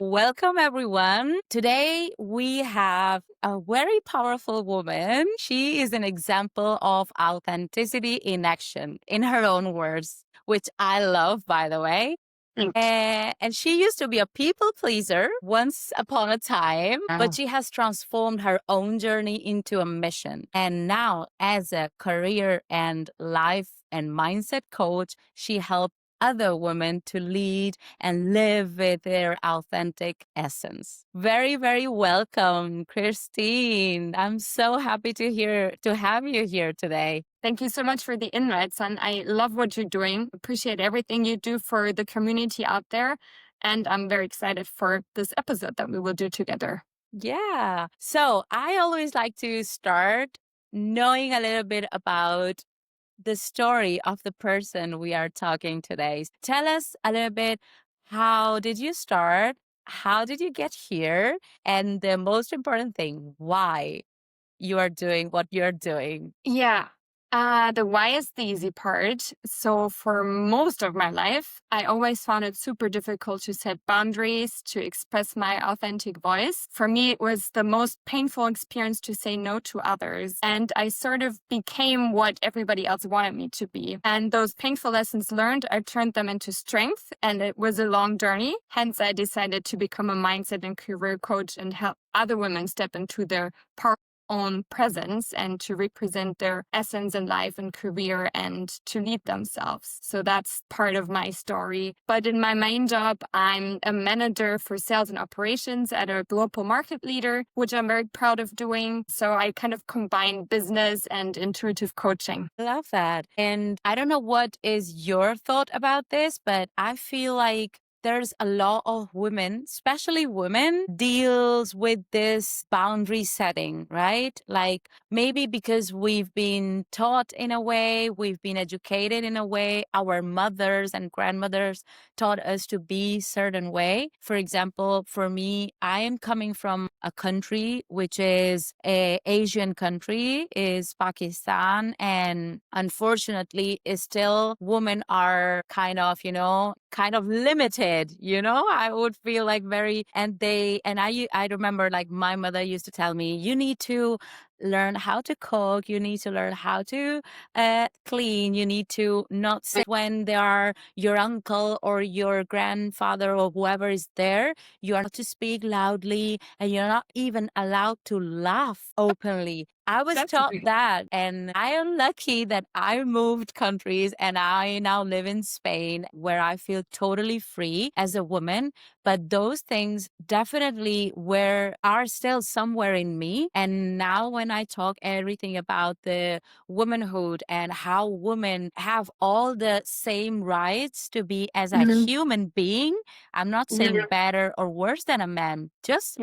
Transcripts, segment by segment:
Welcome, everyone. Today, we have a very powerful woman. She is an example of authenticity in action, in her own words, which I love, by the way. And she used to be a people pleaser once upon a time, but she has transformed her own journey into a mission. And now, as a career and life and mindset coach, she helps other women to lead and live with their authentic essence. Very, very welcome, Christine. I'm so happy to have you here today. Thank you so much for the invite, son. I love what you're doing. Appreciate everything you do for the community out there. And I'm very excited for this episode that we will do together. Yeah. So I always like to start knowing a little bit about the story of the person we are talking today. Tell us a little bit, how did you start? How did you get here? And the most important thing, why you are doing what you're doing. Yeah. The why is the easy part. So for most of my life, I always found it super difficult to set boundaries, to express my authentic voice. For me, it was the most painful experience to say no to others. And I sort of became what everybody else wanted me to be. And those painful lessons learned, I turned them into strength. And it was a long journey. Hence, I decided to become a mindset and career coach and help other women step into their power own presence and to represent their essence in life and career and to lead themselves. So that's part of my story. But in my main job, I'm a manager for sales and operations at a global market leader, which I'm very proud of doing. So I kind of combine business and intuitive coaching. I love that. And I don't know what is your thought about this, but I feel like there's a lot of women, especially women, deals with this boundary setting, right? Like maybe because we've been taught in a way, we've been educated in a way, our mothers and grandmothers taught us to be certain way. For example, for me, I am coming from a country which is a Asian country, is Pakistan, and unfortunately, is still women are kind of limited, I would feel like I remember like my mother used to tell me, you need to learn how to cook, you need to learn how to clean, you need to not sit when there are your uncle or your grandfather or whoever is there, you are not to speak loudly and you're not even allowed to laugh openly. I was taught that, and I am lucky that I moved countries and I now live in Spain where I feel totally free as a woman. But those things definitely are still somewhere in me. And now when I talk everything about the womanhood and how women have all the same rights to be as a human being, I'm not saying better or worse than a man, just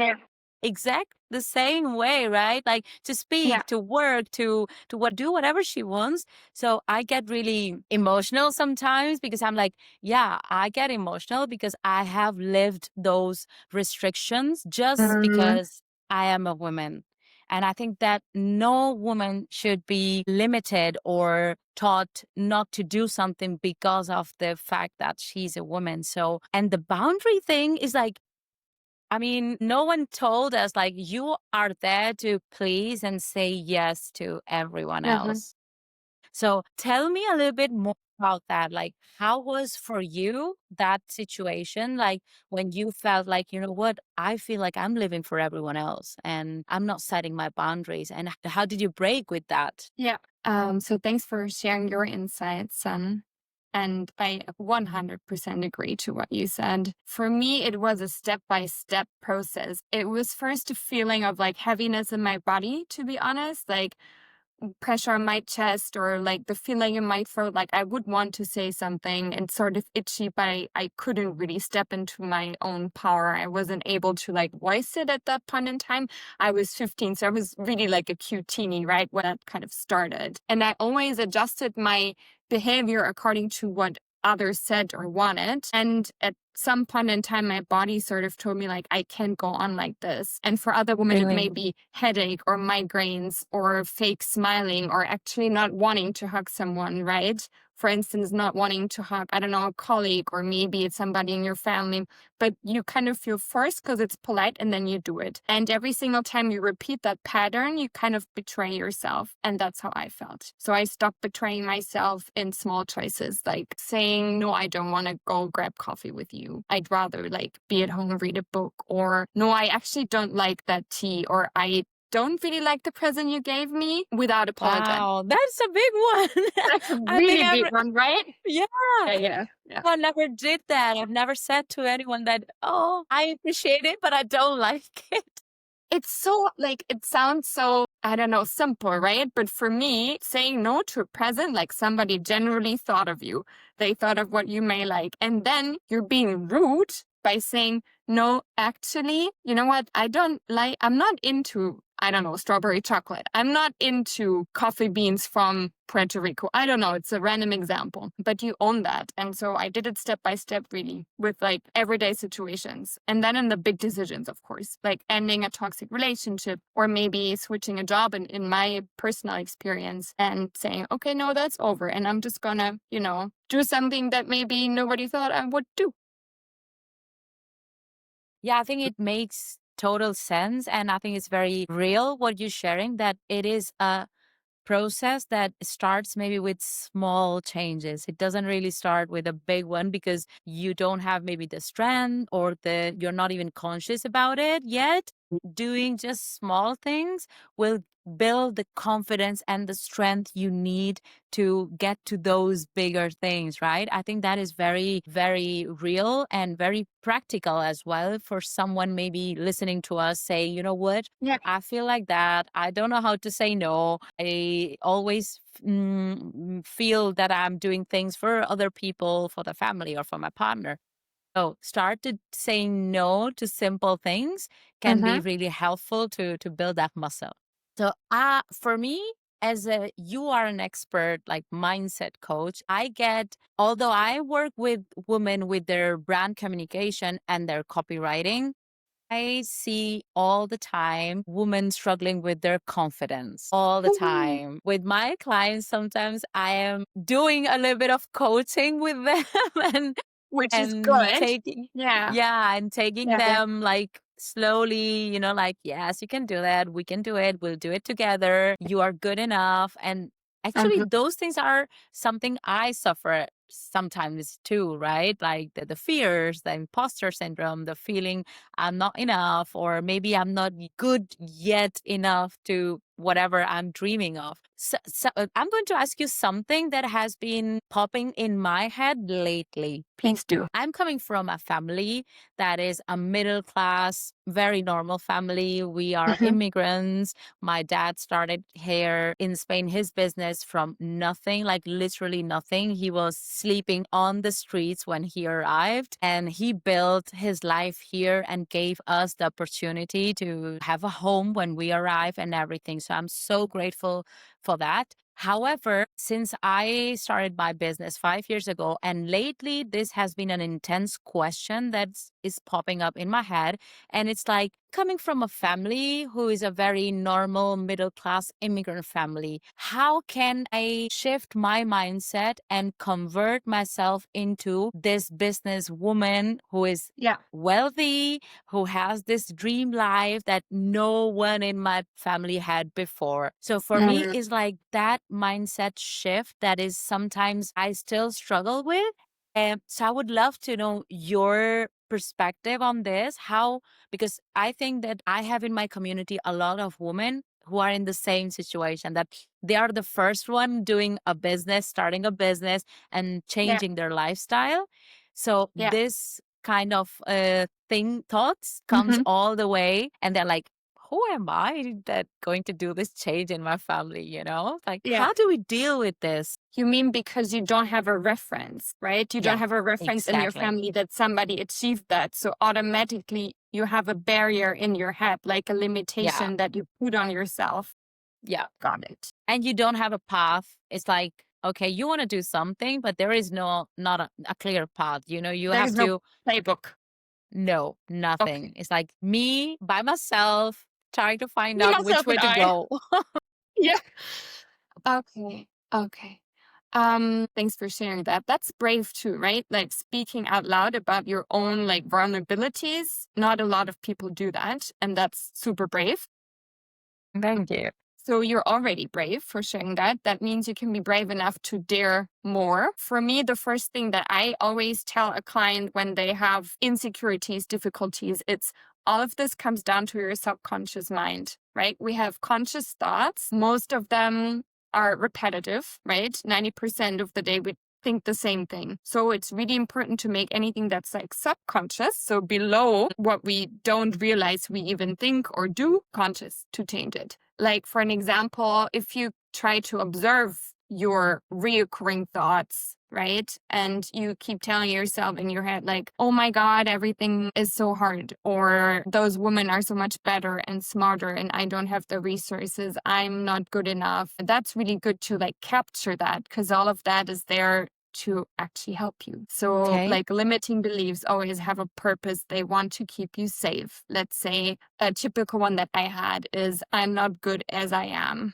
exact the same way, right? Like to speak, to work, to do whatever she wants. So I get really emotional sometimes because I'm like, yeah, I get emotional because I have lived those restrictions just because I am a woman. And I think that no woman should be limited or taught not to do something because of the fact that she's a woman. So, and the boundary thing is like, I mean, no one told us like you are there to please and say yes to everyone else. So tell me a little bit more about that. Like, how was for you that situation? Like when you felt like, you know what, I feel like I'm living for everyone else and I'm not setting my boundaries. And how did you break with that? Yeah. So thanks for sharing your insights, son. And I 100% agree to what you said. For me, it was a step-by-step process. It was first a feeling of like heaviness in my body, to be honest, like pressure on my chest or like the feeling in my throat, like I would want to say something and sort of itchy, but I couldn't really step into my own power. I wasn't able to like voice it at that point in time. I was 15, so I was really like a cute teeny, right, when that kind of started. And I always adjusted my behavior according to what others said or wanted. And at some point in time, my body sort of told me like, I can't go on like this. And for other women, it may Really? be headache or migraines or fake smiling or actually not wanting to hug someone, right? For instance, not wanting to hug, I don't know, a colleague, or maybe it's somebody in your family, but you kind of feel forced because it's polite and then you do it. And every single time you repeat that pattern, you kind of betray yourself. And that's how I felt. So I stopped betraying myself in small choices, like saying, no, I don't want to go grab coffee with you. I'd rather like be at home, read a book, or no, I actually don't like that tea, or I don't really like the present you gave me, without apologizing. Wow, that's a big one. That's a I think really big one, right? yeah, Yeah, yeah, yeah. I never did that. I've never said to anyone that, oh, I appreciate it, but I don't like it. It's so like, it sounds so, I don't know, simple, right? But for me, saying no to a present, like somebody generally thought of you, they thought of what you may like. And then you're being rude by saying, no, actually, you know what? I'm not into, I don't know, strawberry chocolate. I'm not into coffee beans from Puerto Rico. I don't know. It's a random example, but you own that. And so I did it step by step, really, with like everyday situations. And then in the big decisions, of course, like ending a toxic relationship or maybe switching a job in my personal experience, and saying, okay, no, that's over. And I'm just gonna, do something that maybe nobody thought I would do. Yeah, I think it makes total sense. And I think it's very real what you're sharing, that it is a process that starts maybe with small changes. It doesn't really start with a big one because you don't have maybe the strength, or you're not even conscious about it yet. Doing just small things will build the confidence and the strength you need to get to those bigger things, right? I think that is very, very real and very practical as well for someone maybe listening to us say, you know what? Yeah. I feel like that. I don't know how to say no. I always feel that I'm doing things for other people, for the family, or for my partner. So start to saying no to simple things can be Mm-hmm. really helpful to build that muscle. So for me, as you are an expert like mindset coach, although I work with women with their brand communication and their copywriting, I see all the time women struggling with their confidence all the time. With my clients, sometimes I am doing a little bit of coaching with them and Which is and good. taking Yeah. yeah, and taking Yeah. Yeah. them like slowly, like, yes, you can do that. We can do it. We'll do it together. You are good enough. And actually, Mm-hmm. those things are something I suffer sometimes too, right? Like the fears, the imposter syndrome, the feeling I'm not enough, or maybe I'm not good yet enough to whatever I'm dreaming of. So I'm going to ask you something that has been popping in my head lately. Please do. I'm coming from a family that is a middle class, very normal family. We are Mm-hmm. immigrants. My dad started here in Spain, his business from nothing, like literally nothing. He was sleeping on the streets when he arrived, and he built his life here and gave us the opportunity to have a home when we arrive and everything. So I'm so grateful for that. However, since I started my business 5 years ago, and lately this has been an intense question that is popping up in my head. And it's like coming from a family who is a very normal middle class immigrant family. How can I shift my mindset and convert myself into this business woman who is Yeah. wealthy, who has this dream life that no one in my family had before? So for me, Mm. it's like that mindset shift that is sometimes I still struggle with. And so I would love to know your perspective on this. Because I think that I have in my community a lot of women who are in the same situation, that they are the first one doing a business, starting a business and Yeah. changing their lifestyle. So Yeah. this kind of thoughts comes Mm-hmm. all the way, and they're like, who am I that going to do this change in my family? Like, Yeah. how do we deal with this? You mean because you don't have a reference, right? You don't Yeah, have a reference in your exactly. family that somebody achieved that. So automatically you have a barrier in your head, like a Yeah, limitation that you put on yourself. yeah. Got it. And you don't have a path. It's like okay, you want to do something, but there is not a clear path. You There have is no to playbook. no, Okay. nothing. It's like me by myself trying to find Me, out which myself, way and to I. go. Yeah. Okay. Okay. Thanks for sharing that. That's brave too, right? Like speaking out loud about your own like vulnerabilities. Not a lot of people do that, and that's super brave. Thank you. So you're already brave for sharing that. That means you can be brave enough to dare more. For me, the first thing that I always tell a client when they have insecurities, difficulties, it's all of this comes down to your subconscious mind, right? We have conscious thoughts. Most of them are repetitive, right? 90% of the day we think the same thing. So it's really important to make anything that's like subconscious, so below what we don't realize we even think or do, conscious, to change it. Like, for an example, if you try to observe your reoccurring thoughts, right? And you keep telling yourself in your head, like, oh my God, everything is so hard, or those women are so much better and smarter, and I don't have the resources, I'm not good enough. That's really good to like capture that, because all of that is there to actually help you. So, Okay. like, limiting beliefs always have a purpose. They want to keep you safe. Let's say a typical one that I had is, I'm not good as I am.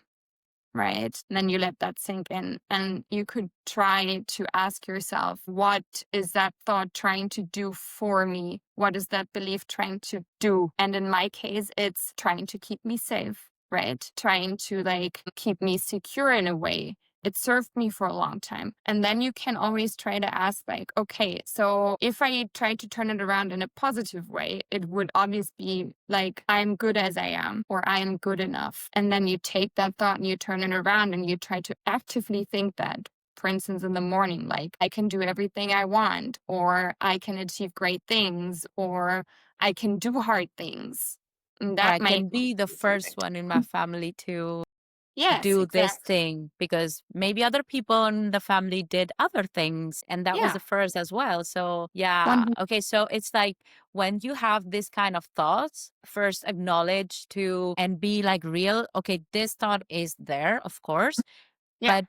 Right. And then you let that sink in. And you could try to ask yourself, what is that thought trying to do for me? What is that belief trying to do? And in my case, it's trying to keep me safe, right? Trying to like keep me secure in a way. It served me for a long time. And then you can always try to ask, like, okay, so if I try to turn it around in a positive way, it would obviously be like, I'm good as I am, or I am good enough. And then you take that thought and you turn it around and you try to actively think that. For instance, in the morning, like, I can do everything I want, or I can achieve great things, or I can do hard things. And Or that I might can be the be first it. one in my family to Yes, do this exactly. thing because maybe other people in the family did other things and that was Yeah. the first as well. So, yeah. One. Okay. So it's like when you have this kind of thoughts, first acknowledge to and be like real. Okay, this thought is there, of course, Yeah. but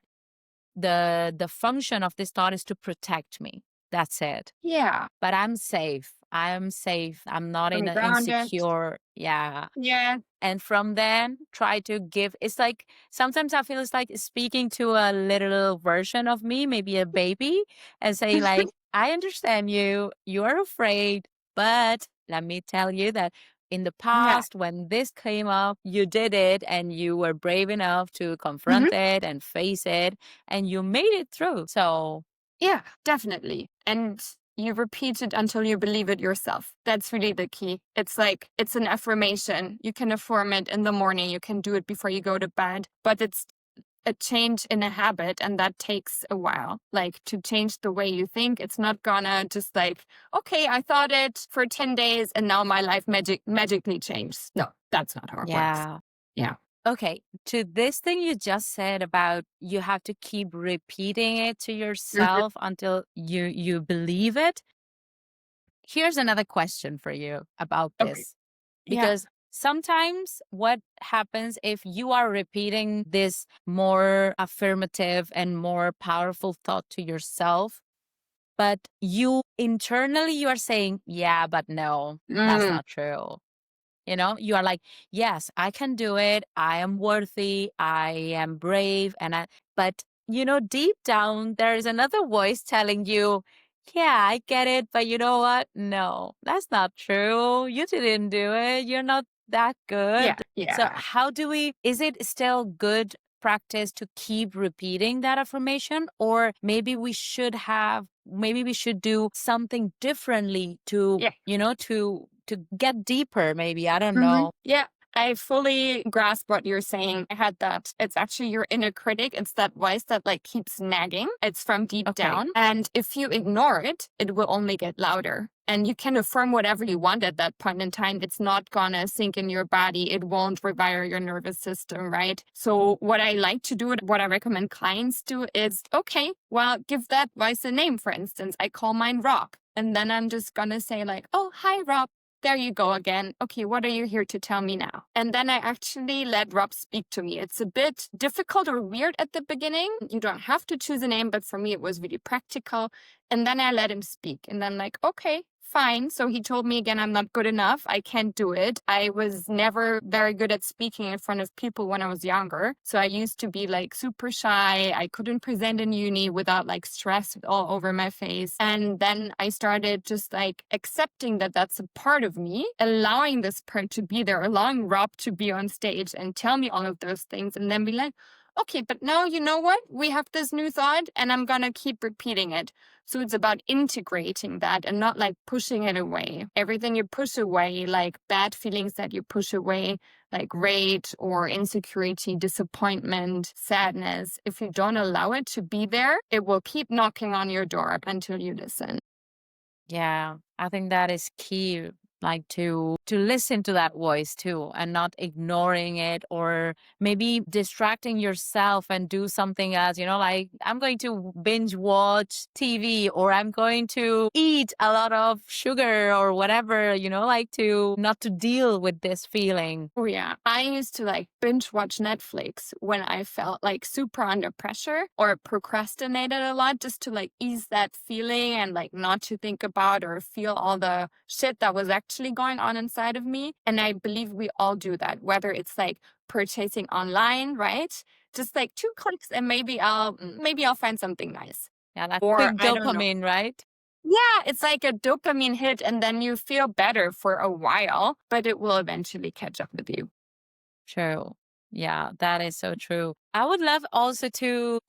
the function of this thought is to protect me. That's it. Yeah. But I'm safe. I'm safe. I'm not in I'm an grounded. insecure. Yeah. Yeah. And from then try to give it's like sometimes I feel it's like speaking to a little version of me, maybe a baby, and saying like, I understand you are afraid, but let me tell you that in the Yeah. past when this came up you did it and you were brave enough to Mhm. confront it and face it and you made it through. So Yeah, definitely. And you repeat it until you believe it yourself. That's really the key. It's like, it's an affirmation. You can affirm it in the morning. You can do it before you go to bed, but it's a change in a habit. And that takes a while, like to change the way you think. It's not gonna just like, okay, I thought it for 10 days and now my life magically changed. No, that's not how it works. yeah. Yeah. Okay, to this thing you just said about you have to keep repeating it to Mhm. yourself until you believe it. Here's another question for you about Okay. this. Yeah. Because sometimes what happens if you are repeating this more affirmative and more powerful thought to yourself, but you internally you are saying, yeah, but no, that's Mm. not true. You are like, yes, I can do it. I am worthy. I am brave. But, deep down, there is another voice telling you, yeah, I get it. But you know what? No, that's not true. You didn't do it. You're not that Yeah. good. So, Yeah. is it still good practice to keep repeating that affirmation? Or maybe we should do something differently to Yeah. to get deeper, maybe. I don't Hmm. know. Yeah, I fully grasp what you're saying. I had that. It's actually your inner critic. It's that voice that like keeps nagging. It's from deep Okay. down. And if you ignore it, it will only get louder. And you can affirm whatever you want at that point in time. It's not gonna sink in your body. It won't rewire your nervous system, right? So what I like to do, what I recommend clients do is, okay, well, give that voice a name. For instance, I call mine Rob. And then I'm just gonna say like, oh, hi, Rob. there you go again. Okay, what are you here to tell me now? And then I actually let Rob speak to me. It's a bit difficult or weird at the beginning. You don't have to choose a name, but for me, it was really practical. And then I let him speak. And then, like, okay, fine. So he told me again, I'm not good enough. I can't do it. I was never very good at speaking in front of people when I was younger. So I used to be like super shy. I couldn't present in uni without like stress all over my face. And then I started just like accepting that that's a part of me, allowing this part to be there, allowing Rob to be on stage and tell me all of those things, and then be like, okay, but now you know what? We have this new thought and I'm going to keep repeating it. So it's about integrating that and not like pushing it away. Everything you push away, like bad feelings that you push away, like rage or insecurity, disappointment, sadness, if you don't allow it to be there, it will keep knocking on your door until you listen. Yeah, I think that is key, like to listen to that voice too and not ignoring it or maybe distracting yourself and do something else, like I'm going to binge watch TV or I'm going to eat a lot of sugar or whatever, like to not to deal with this feeling. Oh, yeah. I used to like binge watch Netflix when I felt like super under pressure or procrastinated a lot just to like ease that feeling and like not to think about or feel all the shit that was actually going on inside of me. And I believe we all do that, whether it's like purchasing online, right? Just like 2 clicks and maybe I'll find something nice. Yeah, that Or quick I don't know. dopamine, right? Yeah, it's like a dopamine hit, and then you feel better for a while, but it will eventually catch up with you. True. Yeah, that is so true. I would love also to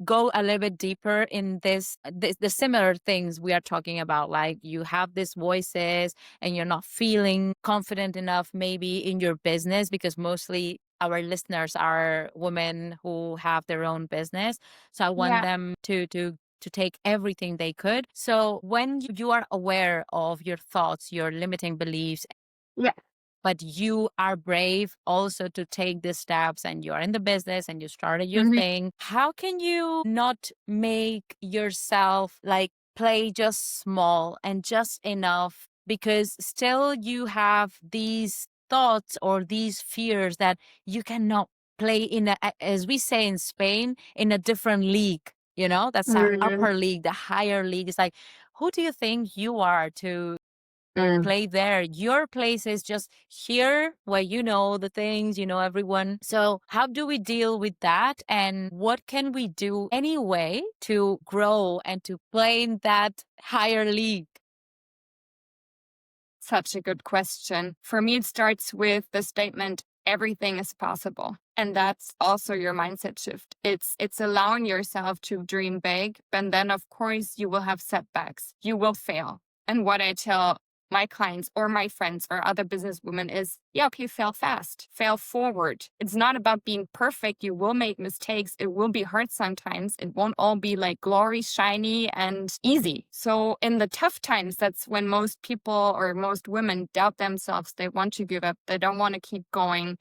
go a little bit deeper in the similar things we are talking about. Like you have these voices and you're not feeling confident enough maybe in your business because mostly our listeners are women who have their own business. So I want Yeah. them to take everything they could. So when you are aware of your thoughts, your limiting beliefs, Yeah. but you are brave also to take the steps and you're in the business and you started your Mhm. thing. How can you not make yourself like play just small and just enough because still you have these thoughts or these fears that you cannot play as we say in Spain, in a different league. That's our Mhm. upper league, the higher league. It's like, who do you think you are to Mm. play there? Your place is just here where you know the things, you know everyone. So how do we deal with that? And what can we do anyway to grow and to play in that higher league? Such a good question. For me, it starts with the statement, everything is possible. And that's also your mindset shift. It's allowing yourself to dream big, but then of course you will have setbacks. You will fail. And what I tell my clients or my friends or other businesswomen is, yeah, okay, fail fast, fail forward. It's not about being perfect. You will make mistakes. It will be hard sometimes. It won't all be like glory, shiny, and easy. So in the tough times, that's when most people or most women doubt themselves. They want to give up. They don't want to keep going.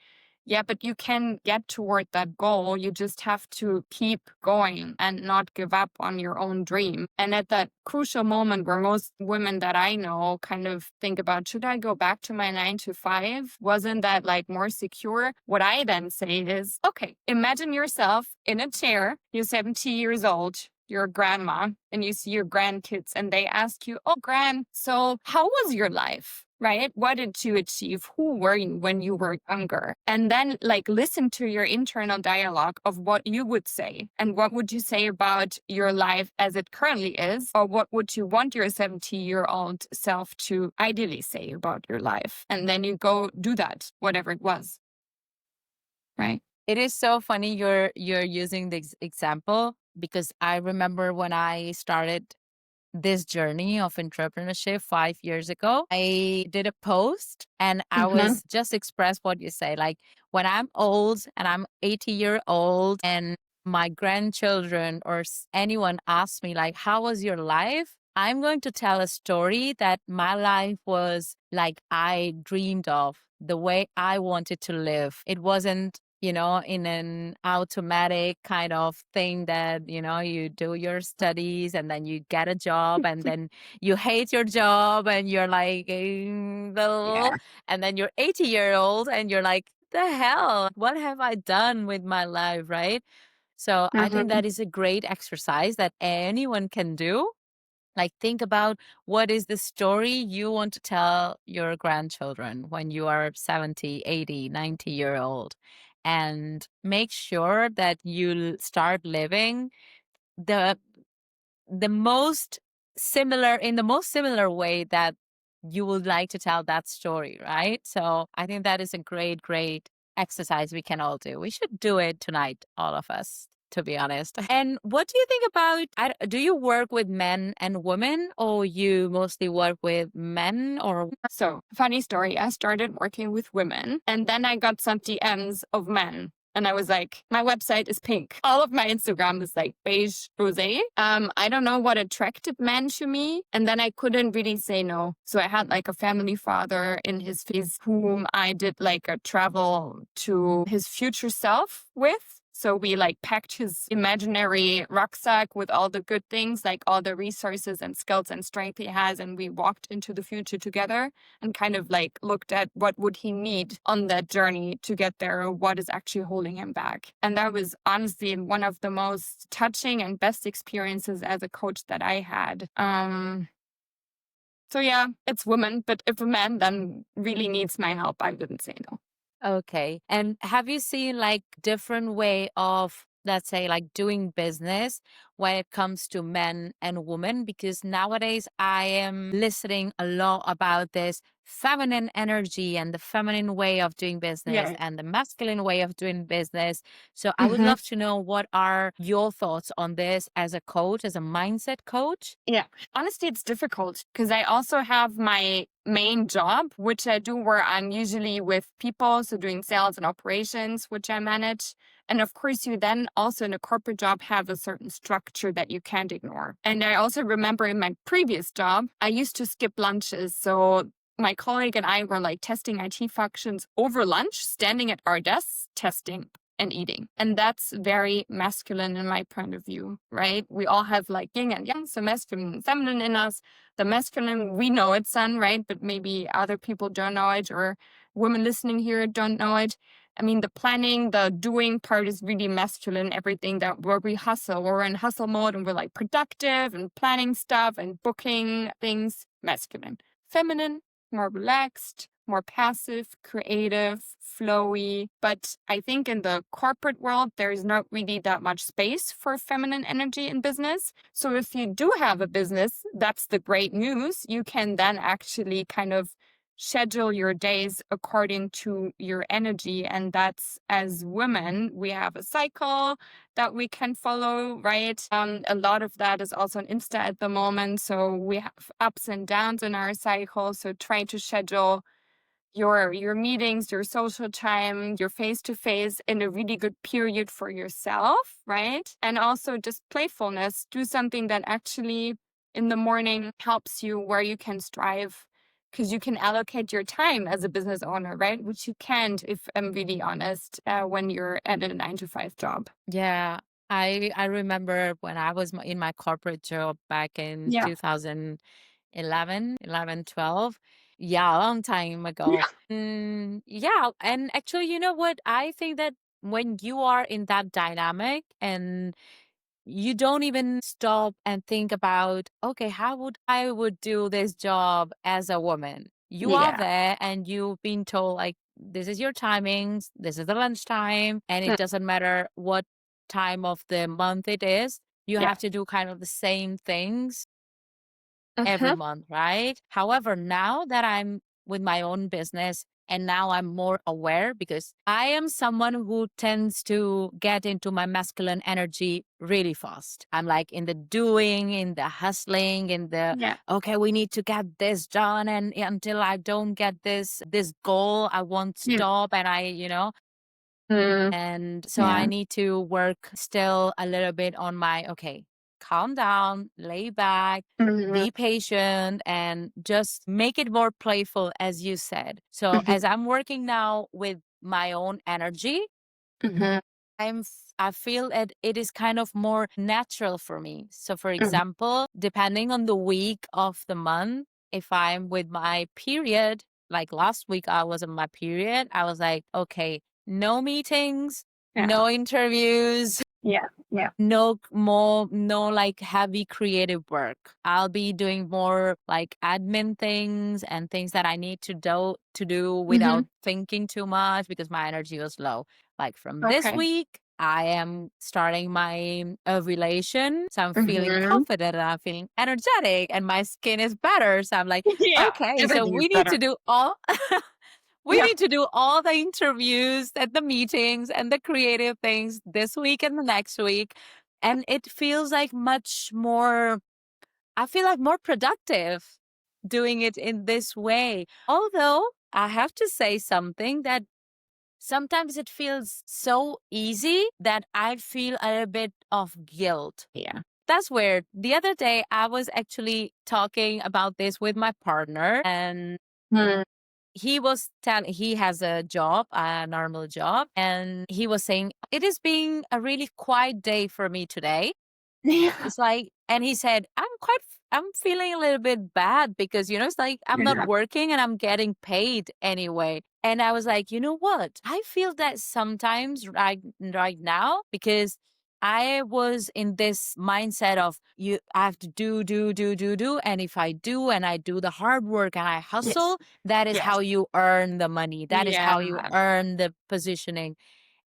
Yeah, but you can get toward that goal. You just have to keep going and not give up on your own dream. And at that crucial moment where most women that I know kind of think about, should I go back to my 9 to 5? Wasn't that like more secure? What I then say is, okay, imagine yourself in a chair. You're 70 years old. You're a grandma and you see your grandkids and they ask you, oh, Gran, so how was your life? Right? What did you achieve? Who were you when you were younger? And then like listen to your internal dialogue of what you would say and what would you say about your life as it currently is, or what would you want your 70-year-old self to ideally say about your life? And then you go do that, whatever it was. Right? It is so funny you're using this example because I remember when I started this journey of entrepreneurship 5 years ago, I did a post and I Mm-hmm. was just express what you say. Like when I'm old and I'm 80-year old and my grandchildren or anyone asks me like, how was your life? I'm going to tell a story that my life was like I dreamed of, the way I wanted to live. It wasn't in an automatic kind of thing that, you do your studies and then you get a job and then you hate your job and you're like, Yeah. and then you're 80-year-old and you're like, the hell, what have I done with my life, right? So I think Hmm. that is a great exercise that anyone can do. Like, think about what is the story you want to tell your grandchildren when you are 70, 80, 90-year old. And make sure that you start living the the most similar way that you would like to tell that story, right? So I think that is a great, great exercise we can all do. We should do it tonight, all of us, to be honest. And what do you think about, do you work with men and women, or you mostly work with men, or? So, funny story. I started working with women and then I got some DMs of men. And I was like, my website is pink. All of my Instagram is like beige rose. I don't know what attracted men to me. And then I couldn't really say no. So I had like a family father in his phase whom I did like a travel to his future self with. So we like packed his imaginary rucksack with all the good things, like all the resources and skills and strength he has. And we walked into the future together and kind of like looked at what would he need on that journey to get there, or what is actually holding him back. And that was honestly one of the most touching and best experiences as a coach that I had. So yeah, it's women, but if a man then really needs my help, I wouldn't say no. Okay. And have you seen like different way of, let's say, like doing business when it comes to men and women? Because nowadays I am listening a lot about this feminine energy and the feminine way of doing business Yeah. and the masculine way of doing business. So I would Mhm. love to know, what are your thoughts on this as a coach, as a mindset coach? Yeah. Honestly, it's difficult because I also have my main job, which I do where I'm usually with people, so doing sales and operations, which I manage. And of course, you then also in a corporate job have a certain structure that you can't ignore. And I also remember in my previous job, I used to skip lunches. So my colleague and I were like testing IT functions over lunch, standing at our desks, testing and eating. And that's very masculine in my point of view, right? We all have like yin and yang, so masculine and feminine in us. The masculine, we know it, son, right? But maybe other people don't know it, or women listening here don't know it. I mean, the planning, the doing part is really masculine. Everything that where we hustle, we're in hustle mode and we're like productive and planning stuff and booking things, masculine. Feminine, more relaxed, more passive, creative, flowy. But I think in the corporate world, there is not really that much space for feminine energy in business. So if you do have a business, that's the great news. You can then actually kind of schedule your days according to your energy. And that's, as women, we have a cycle that we can follow, right? A lot of that is also on Insta at the moment. So we have ups and downs in our cycle. So try to schedule your meetings, your social time, your face to face in a really good period for yourself, right? And also just playfulness. Do something that actually in the morning helps you, where you can strive, because you can allocate your time as a business owner, right? Which you can't, if I'm really honest, when you're at a 9 to 5 job. Yeah, I remember when I was in my corporate job back in Yeah. 2011, 12. Yeah, a long time ago. Yeah, and actually, you know what? I think that when you are in that dynamic and you don't even stop and think about, okay, how would do this job as a woman? You are Yeah. there and you've been told, like, this is your timings, this is the lunchtime, and it Mm. doesn't matter what time of the month it is. You Yeah. have to do kind of the same things every Uh-huh. month, right? However, now that I'm with my own business and now I'm more aware, because I am someone who tends to get into my masculine energy really fast. I'm like in the doing, in the hustling, in the, Yeah. okay, we need to get this done. And until I don't get this goal, I won't Yeah. stop. And Mm. and so I Yeah. need to work still a little bit on my, okay, calm down, lay back, Mhm. be patient, and just make it more playful, as you said. So Mhm. as I'm working now with my own energy, Mhm. I feel it is kind of more natural for me. So for Mhm. example, depending on the week of the month, if I'm with my period, like last week I was on my period, I was like, okay, no meetings, Yeah. no interviews, Yeah. Yeah. no like heavy creative work. I'll be doing more like admin things and things that I need to do without Mhm. thinking too much because my energy was low. Like from this Okay. week, I am starting my ovulation. So I'm feeling Mhm. confident and I'm feeling energetic and my skin is better. So I'm like, Yeah. okay, so Everything is we need to better. do all we Yeah. need to do all the interviews and the meetings and the creative things this week and the next week. And it feels like much more, I feel like more productive doing it in this way. Although I have to say something that sometimes it feels so easy that I feel a little bit of guilt. Yeah. That's weird. The other day, I was actually talking about this with my partner, and Mm. he has a job, a normal job, and he was saying it is being a really quiet day for me today. Yeah. It's like, and he said, I'm feeling a little bit bad because, it's like I'm not Yeah. working and I'm getting paid anyway. And I was like, you know what? I feel that sometimes right now because I was in this mindset of I have to do. And if I do and I do the hard work and I Yes. hustle, that is Yes. how you earn the money. That is how you Yeah. earn the positioning.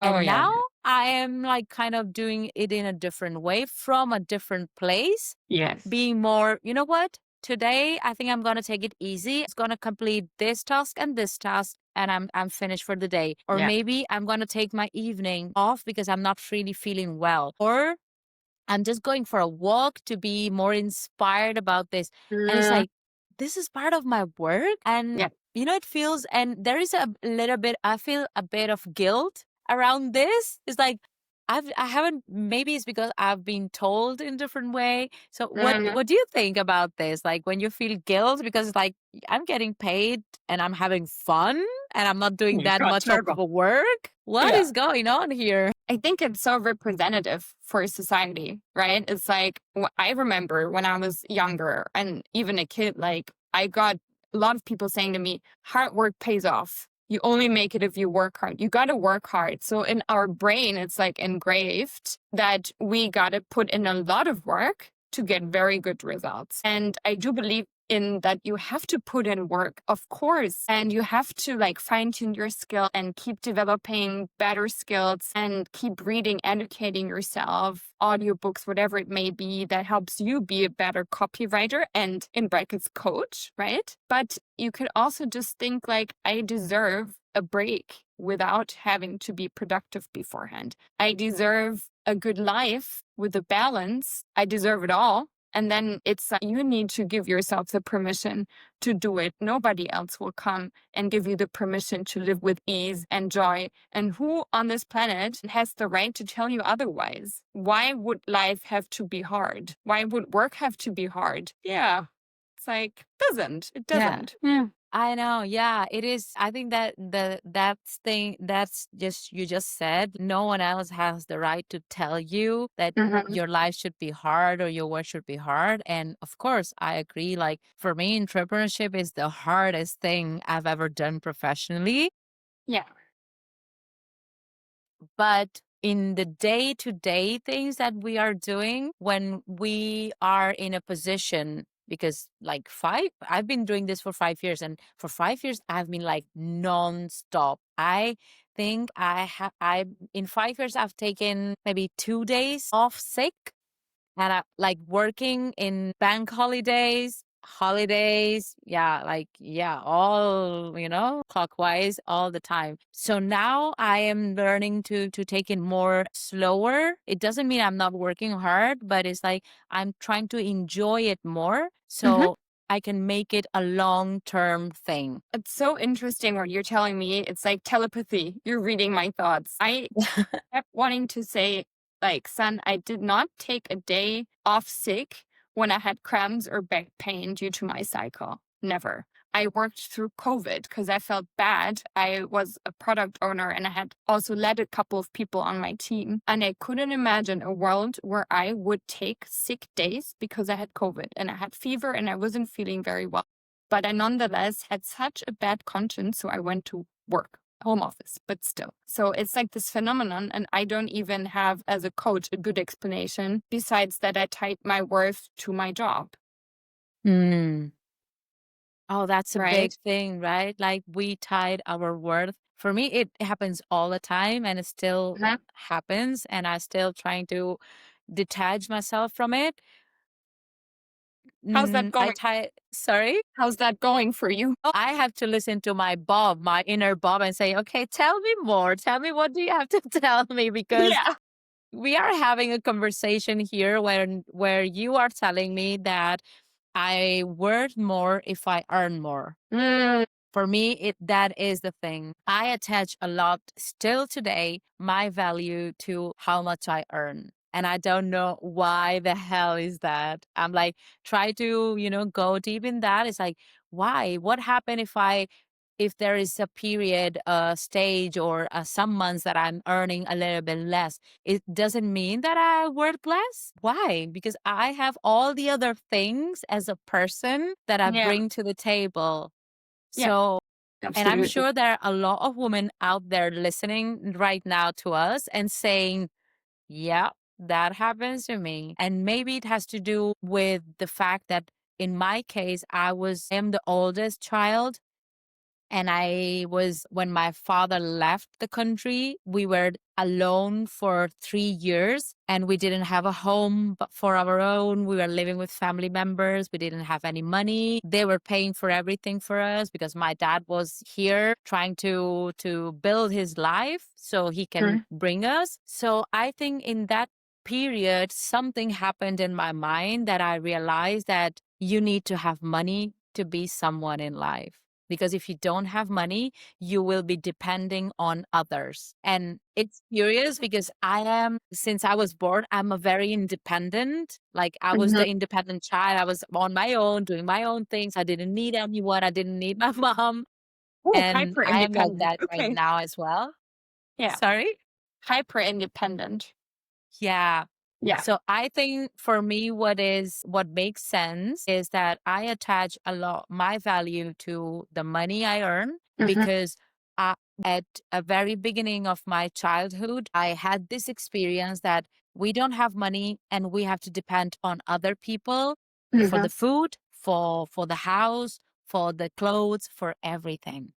Oh And yeah. now I am like kind of doing it in a different way from a different place, Yes. being more, you know what? Today I think I'm gonna take it easy. It's gonna complete this task and this task and I'm finished for the day. Or Yeah. maybe I'm gonna take my evening off because I'm not really feeling well. Or I'm just going for a walk to be more inspired about this. And it's Mm. like, this is part of my work. And, Yeah. it feels, and there is a little bit, I feel a bit of guilt around this. It's like, I haven't, maybe it's because I've been told in different way. So Mhm. what do you think about this? Like when you feel guilt because it's like, I'm getting paid and I'm having fun and I'm not doing Oh that God, much of terrible. the work. What Yeah. is going on here? I think it's so representative for society, right? It's like I remember when I was younger and even a kid, like I got a lot of people saying to me, hard work pays off. You only make it if you work hard. You got to work hard. So in our brain, it's like engraved that we got to put in a lot of work to get very good results. And I do believe in that you have to put in work, of course, and you have to like fine tune your skill and keep developing better skills and keep reading, educating yourself, audiobooks, whatever it may be that helps you be a better copywriter and in brackets coach, right? But you could also just think like, I deserve a break without having to be productive beforehand. I deserve a good life with a balance. I deserve it all. And then it's you need to give yourself the permission to do it. Nobody else will come and give you the permission to live with ease and joy. And who on this planet has the right to tell you otherwise? Why would life have to be hard? Why would work have to be hard? Yeah. It's like, doesn't. It Yeah. doesn't. Yeah. I know. Yeah, it is. I think that that's just you just said. No one else has the right to tell you that Mhm. your life should be hard or your work should be hard. And of course, I agree. Like for me, entrepreneurship is the hardest thing I've ever done professionally. Yeah. But in the day to day things that we are doing, when we are in a position, because like I've been doing this for 5 years, and for 5 years, I've been like nonstop. I think in 5 years, I've taken maybe 2 days off sick and I like working in bank holidays, yeah, like, yeah, all, clockwise all the time. So now I am learning to take it more slower. It doesn't mean I'm not working hard, but it's like I'm trying to enjoy it more Mhm. so I can make it a long-term thing. It's so interesting what you're telling me. It's like telepathy. You're reading my thoughts. I kept wanting to say, like, son, I did not take a day off sick when I had cramps or back pain due to my cycle. Never. I worked through COVID because I felt bad. I was a product owner and I had also led a couple of people on my team. And I couldn't imagine a world where I would take sick days because I had COVID and I had fever and I wasn't feeling very well. But I nonetheless had such a bad conscience. So I went to work, home office, but still. So it's like this phenomenon. And I don't even have, as a coach, a good explanation besides that I tied my worth to my job, Mm. Oh, that's a big right? thing, right? Like we tied our worth. For me, it happens all the time and it still Mhm. happens. And I still trying to detach myself from it. How's that I going? tie, sorry? How's that going for you? Oh, I have to listen to my Bob, my inner Bob, and say, okay, tell me more. Tell me what do you have to tell me? Because Yeah. we are having a conversation here where you are telling me that I worth more if I earn more. Mm, For me, that is the thing. I attach a lot still today, my value to how much I earn. And I don't know why the hell is that. I'm like, try to, go deep in that. It's like, why? What happened if there is a period, a stage, or some months that I'm earning a little bit less? It doesn't mean that I worth less. Why? Because I have all the other things as a person that I yeah. bring to the table. Yeah. So, and I'm Absolutely. sure there are a lot of women out there listening right now to us and saying, yeah, that happens to me. And maybe it has to do with the fact that in my case, I am the oldest child. And when my father left the country, we were alone for 3 years and we didn't have a home for our own. We were living with family members. We didn't have any money. They were paying for everything for us because my dad was here trying to build his life so he can Mm, bring us. So I think in that period, something happened in my mind that I realized that you need to have money to be someone in life. Because if you don't have money, you will be depending on others. And it's curious because since I was born, I'm a very independent. Like I was mhm. the independent child. I was on my own, doing my own things. I didn't need anyone. I didn't need my mom. Oh, And hyper I am like independent. that right Okay. now as well. Yeah. Sorry? Hyper independent. Yeah. Yeah. So I think for me, what makes sense is that I attach a lot my value to the money I earn Mhm. because at a very beginning of my childhood, I had this experience that we don't have money and we have to depend on other people for Mhm. the food, for the house, for the clothes, for everything.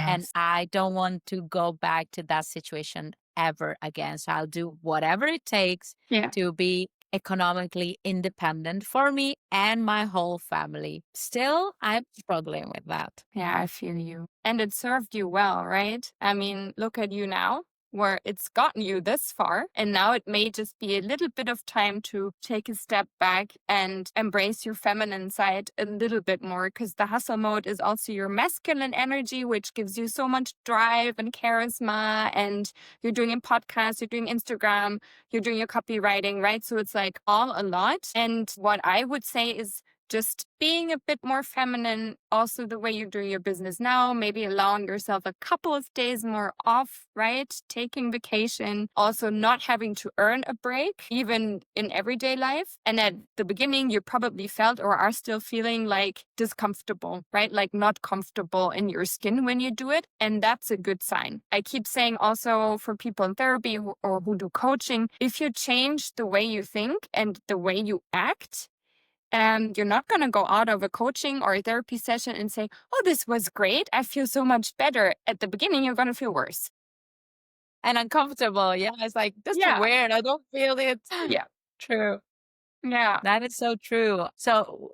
And Yes. I don't want to go back to that situation ever again. So I'll do whatever it takes Yeah. to be economically independent for me and my whole family. Still, I'm struggling with that. Yeah, I feel you. And it served you well, right? I mean, look at you now, where it's gotten you this far. And now it may just be a little bit of time to take a step back and embrace your feminine side a little bit more, because the hustle mode is also your masculine energy, which gives you so much drive and charisma. And you're doing a podcast, you're doing Instagram, you're doing your copywriting, right? So it's like all a lot. And what I would say is, just being a bit more feminine, also the way you do your business now, maybe allowing yourself a couple of days more off, right? Taking vacation, also not having to earn a break, even in everyday life. And at the beginning, you probably felt or are still feeling like discomfortable, right? Like not comfortable in your skin when you do it. And that's a good sign. I keep saying also for people in therapy or who do coaching, if you change the way you think and the way you act, you're not going to go out of a coaching or a therapy session and say, oh, this was great. I feel so much better. At the beginning, you're going to feel worse. And uncomfortable. Yeah. It's like, that's Yeah. weird. I don't feel it. Yeah. True. Yeah. That is so true. So,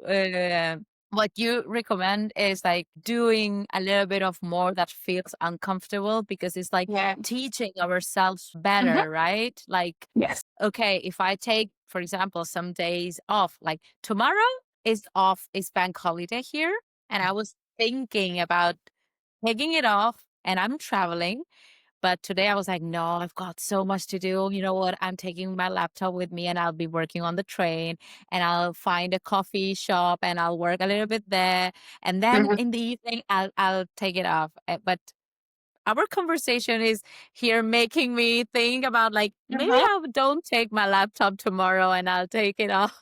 what you recommend is like doing a little bit of more that feels uncomfortable because it's like Yeah. teaching ourselves Mhm. better, right? Like, Yes. okay, if I take, for example, some days off, like tomorrow is off, is bank holiday here. And I was thinking about taking it off and I'm traveling. But today I was like, no, I've got so much to do. You know what? I'm taking my laptop with me and I'll be working on the train and I'll find a coffee shop and I'll work a little bit there. And then Mhm. in the evening, I'll take it off. But our conversation is here making me think about like maybe Uh-huh. I don't take my laptop tomorrow and I'll take it off.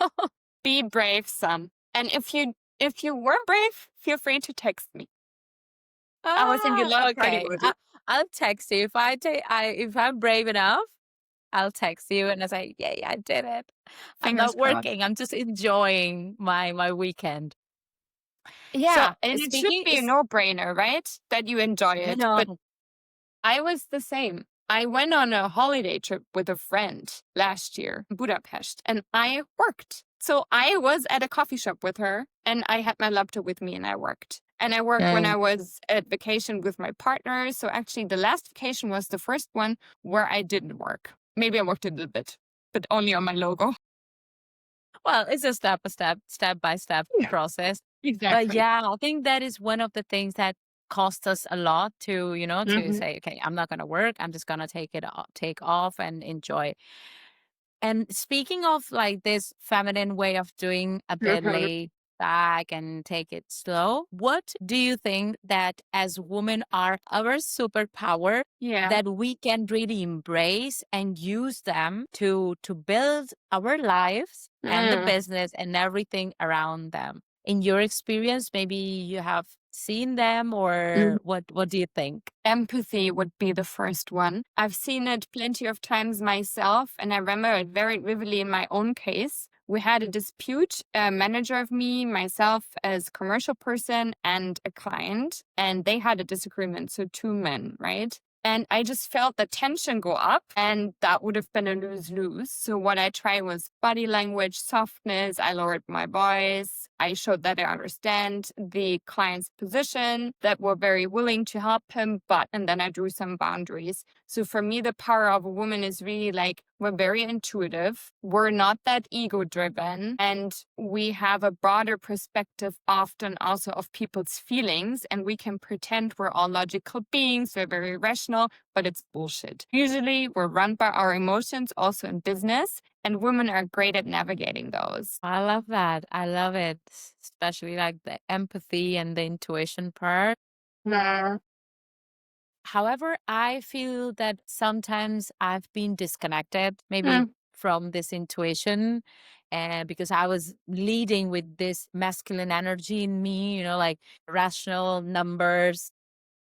Be brave, son. And if you were brave, feel free to text me. I will send you a lot of party Okay. emojis. I'll text you if I'm brave enough. I'll text you and I say, "Yay, I did it. I'm Fingers not crossed. working. I'm just enjoying my weekend." So Yeah, and it should speaking be a is no-brainer, right? That you enjoy I it. But know. I was the same. I went on a holiday trip with a friend last year in Budapest and I worked. So I was at a coffee shop with her and I had my laptop with me and I worked. And I worked when Yeah. I was at vacation with my partner. So actually, the last vacation was the first one where I didn't work. Maybe I worked a little bit, but only on my logo. Well, it's a step by step Yeah, process. But exactly. yeah, I think that is one of the things that cost us a lot to, to Hmm. say, okay, I'm not going to work. I'm just going to take off and enjoy. And speaking of like this feminine way of doing a bit Hmm. laid back and take it slow, what do you think that as women are our superpower Yeah. that we can really embrace and use them to build our lives and the Mm. business and everything around them? In your experience, maybe you have seen them or what do you think? Empathy would be the first one. I've seen it plenty of times myself, and I remember it very vividly in my own case. We had a dispute, a manager of me, myself as commercial person, and a client, and they had a disagreement. So two men, right? And I just felt the tension go up, and that would have been a lose lose. So, what I tried was body language, softness. I lowered my voice. I showed that I understand the client's position, that we're very willing to help him, and then I drew some boundaries. So, for me, the power of a woman is really like we're very intuitive, we're not that ego driven, and we have a broader perspective often also of people's feelings. And we can pretend we're all logical beings, we're very rational, but it's bullshit. Usually, we're run by our emotions, also in business, and women are great at navigating those. I love that. I love it, especially like the empathy and the intuition part. Yeah. However, I feel that sometimes I've been disconnected, maybe Mm. from this intuition, and because I was leading with this masculine energy in me, like rational numbers,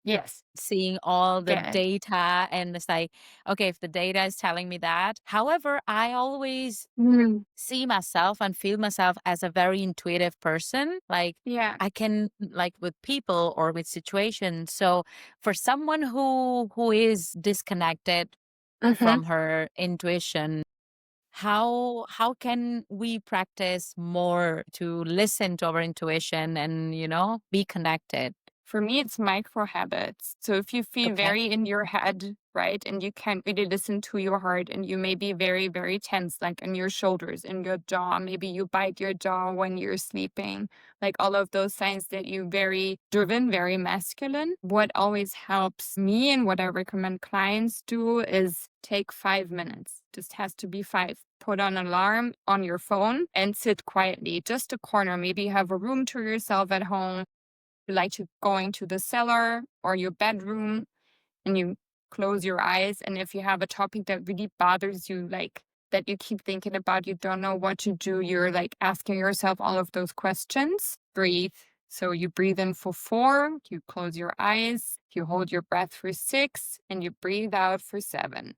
Yes. seeing all the Get it. data, and it's like, okay, if the data is telling me that. However, I always Mm. see myself and feel myself as a very intuitive person. Like Yeah. I can like with people or with situations. So for someone who is disconnected Hmm. from her intuition, how can we practice more to listen to our intuition and be connected? For me, it's micro habits. So if you feel Okay. very in your head, right, and you can't really listen to your heart, and you may be very, very tense, like in your shoulders, in your jaw, maybe you bite your jaw when you're sleeping, like all of those signs that you're very driven, very masculine. What always helps me and what I recommend clients do is take 5 minutes. Just has to be five. Put on an alarm on your phone and sit quietly, just a corner. Maybe you have a room to yourself at home, you like to go into the cellar or your bedroom and you close your eyes. And if you have a topic that really bothers you, like that you keep thinking about, you don't know what to do, you're like asking yourself all of those questions, breathe. So you breathe in for 4, you close your eyes, you hold your breath for 6, and you breathe out for 7.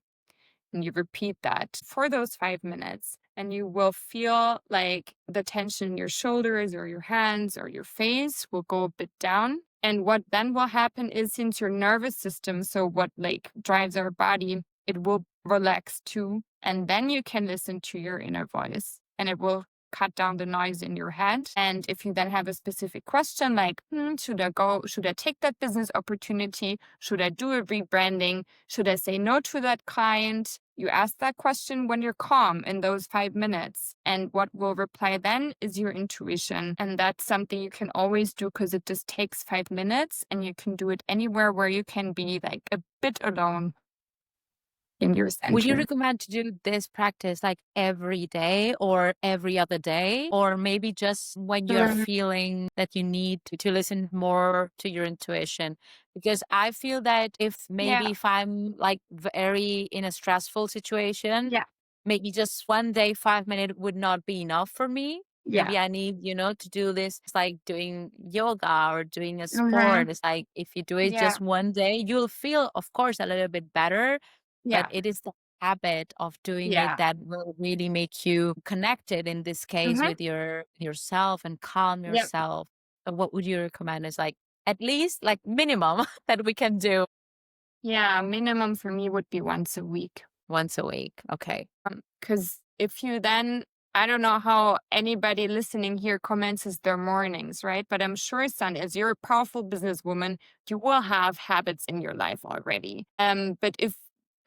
And you repeat that for those 5 minutes, and you will feel like the tension in your shoulders or your hands or your face will go a bit down. And what then will happen is, since your nervous system, so what like drives our body, it will relax too. And then you can listen to your inner voice and it will cut down the noise in your head. And if you then have a specific question like, should I take that business opportunity? Should I do a rebranding? Should I say no to that client? You ask that question when you're calm in those 5 minutes. And what will reply then is your intuition. And that's something you can always do because it just takes 5 minutes and you can do it anywhere where you can be like a bit alone. in your Would you center. recommend to do this practice like every day or every other day? Or maybe just when you're Mm, feeling that you need to listen more to your intuition? Because I feel that yeah, if I'm like very in a stressful situation, yeah, maybe just one day, 5 minutes would not be enough for me. yeah. Maybe I need, to do this. It's like doing yoga or doing a Hmm. sport. It's like if you do it Yeah, just one day, you'll feel, of course, a little bit better, but yeah, it is the habit of doing it yeah. that will really make you connected in this case Hmm. with yourself and calm Yep. yourself. So what would you recommend is like at least like minimum that we can do Yeah, minimum for me would be once a week. once a week? Okay. Because if you then, I don't know how anybody listening here commences their mornings, right? But I'm sure, San, as you're a powerful businesswoman, you will have habits in your life already. But if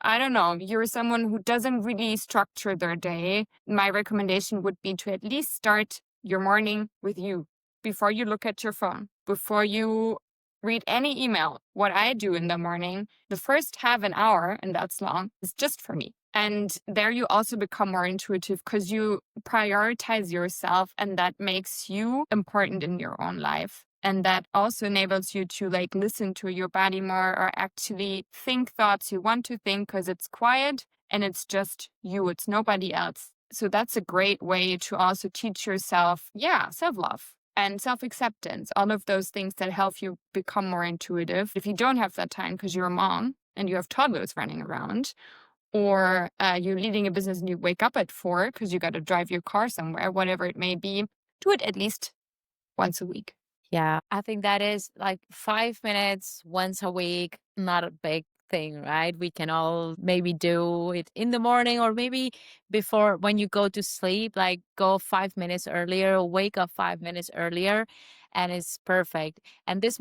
I don't know, you're someone who doesn't really structure their day, my recommendation would be to at least start your morning with you before you look at your phone, before you read any email. What I do in the morning, the first half an hour, and that's long, is just for me. And there you also become more intuitive because you prioritize yourself, and that makes you important in your own life. And that also enables you to like listen to your body more or actually think thoughts you want to think because it's quiet and it's just you, it's nobody else. So that's a great way to also teach yourself, yeah, self love and self acceptance, all of those things that help you become more intuitive. If you don't have that time because you're a mom and you have toddlers running around, or you're leading a business and you wake up at 4 because you got to drive your car somewhere, whatever it may be, do it at least once a week. Yeah, I think that is like 5 minutes once a week, not a big thing, right? We can all maybe do it in the morning or maybe before when you go to sleep, like go 5 minutes earlier or wake up 5 minutes earlier, and it's perfect. And this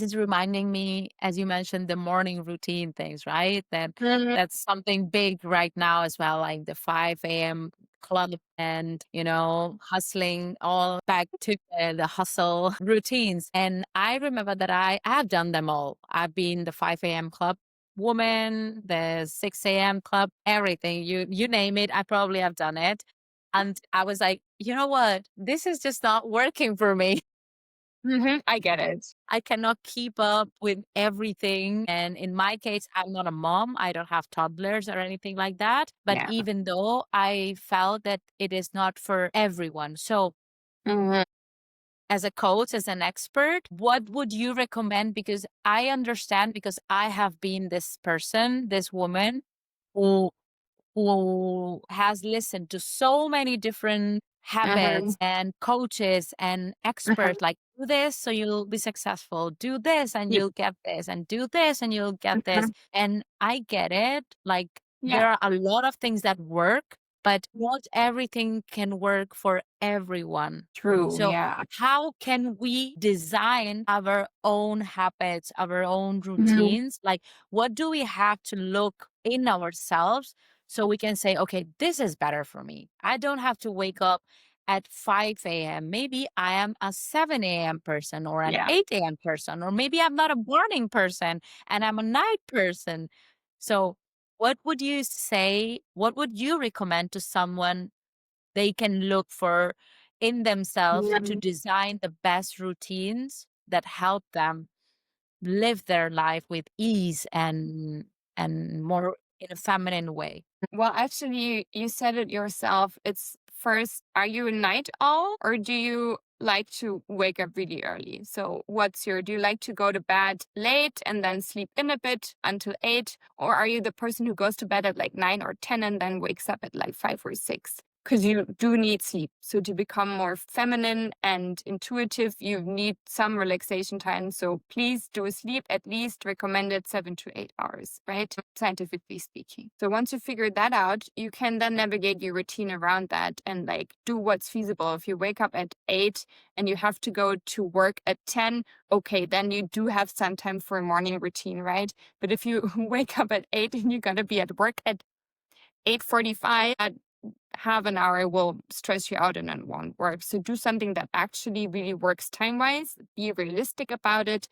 is reminding me, as you mentioned, the morning routine things, right? Mhm. That's something big right now as well, like the 5 a.m. club and, hustling all back to the hustle routines. And I remember that I have done them all. I've been the 5 a.m. club woman, the 6 a.m. club, everything. You name it, I probably have done it. And I was like, you know what? This is just not working for me. Mhm. I get it. I cannot keep up with everything. And in my case, I'm not a mom. I don't have toddlers or anything like that. But Yeah. even though I felt that it is not for everyone. So, Mhm. as a coach, as an expert, what would you recommend? Because I understand, because I have been this person, this woman who has listened to so many different habits Mhm. and coaches and Mhm. experts, like do this so you'll be successful, do this and Yeah. you'll get this, and do this and you'll get this. Mhm. And I get it, like Yeah. there are a lot of things that work, but not everything can work for everyone. True. So Yeah. how can we design our own habits, our own Mhm. routines? Like, what do we have to look in ourselves so we can say, okay, this is better for me? I don't have to wake up at 5 a.m. Maybe I am a 7 a.m. person or an Yeah. 8 a.m. person, or maybe I'm not a morning person and I'm a night person. So, what would you say? What would you recommend to someone they can look for in themselves to Mhm. design the best routines that help them live their life with ease and more in a feminine way? Well, actually, you said it yourself. It's first, are you a night owl or do you like to wake up really early? So, do you like to go to bed late and then sleep in a bit until 8? Or are you the person who goes to bed at like 9 or 10 and then wakes up at like 5 or 6? Because you do need sleep. So, to become more feminine and intuitive, you need some relaxation time. So, please do sleep at least recommended 7 to 8 hours, right? Scientifically speaking. So, once you figure that out, you can then navigate your routine around that and like do what's feasible. If you wake up at 8 and you have to go to work at 10, okay, then you do have some time for a morning routine, right? But if you wake up at 8 and you got to be at work at 8:45, half an hour will stress you out and it won't work. So do something that actually really works time wise, be realistic about it.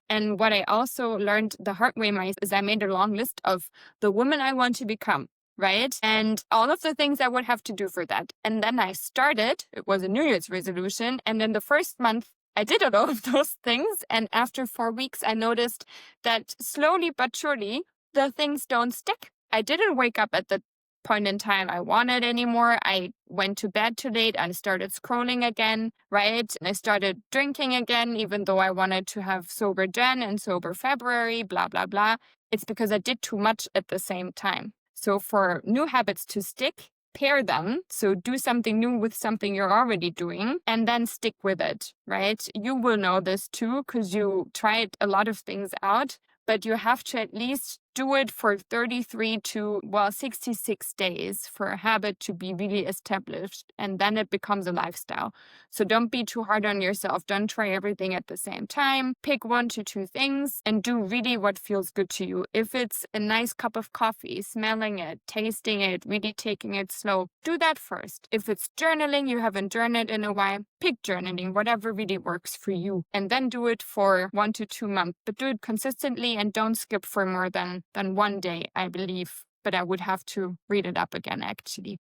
And what I also learned the hard way is I made a long list of the woman I want to become. Right. And all of the things I would have to do for that. And then I started, it was a New Year's resolution. And then the first month, I did a lot of those things. And after 4 weeks, I noticed that slowly but surely, the things don't stick. I didn't wake up at the point in time I wanted anymore. I went to bed too late. I started scrolling again, right? And I started drinking again, even though I wanted to have sober Jan and sober February, blah, blah, blah. It's because I did too much at the same time. So for new habits to stick, pair them. So do something new with something you're already doing and then stick with it, right? You will know this too because you tried a lot of things out, but you have to at least do it for 33 to, 66 days for a habit to be really established. And then it becomes a lifestyle. So don't be too hard on yourself. Don't try everything at the same time. Pick 1 to 2 things and do really what feels good to you. If it's a nice cup of coffee, smelling it, tasting it, really taking it slow, do that first. If it's journaling, you haven't journaled in a while, pick journaling, whatever really works for you. And then do it for 1 to 2 months, but do it consistently and don't skip for more than one day, I believe. But I would have to read it up again, actually.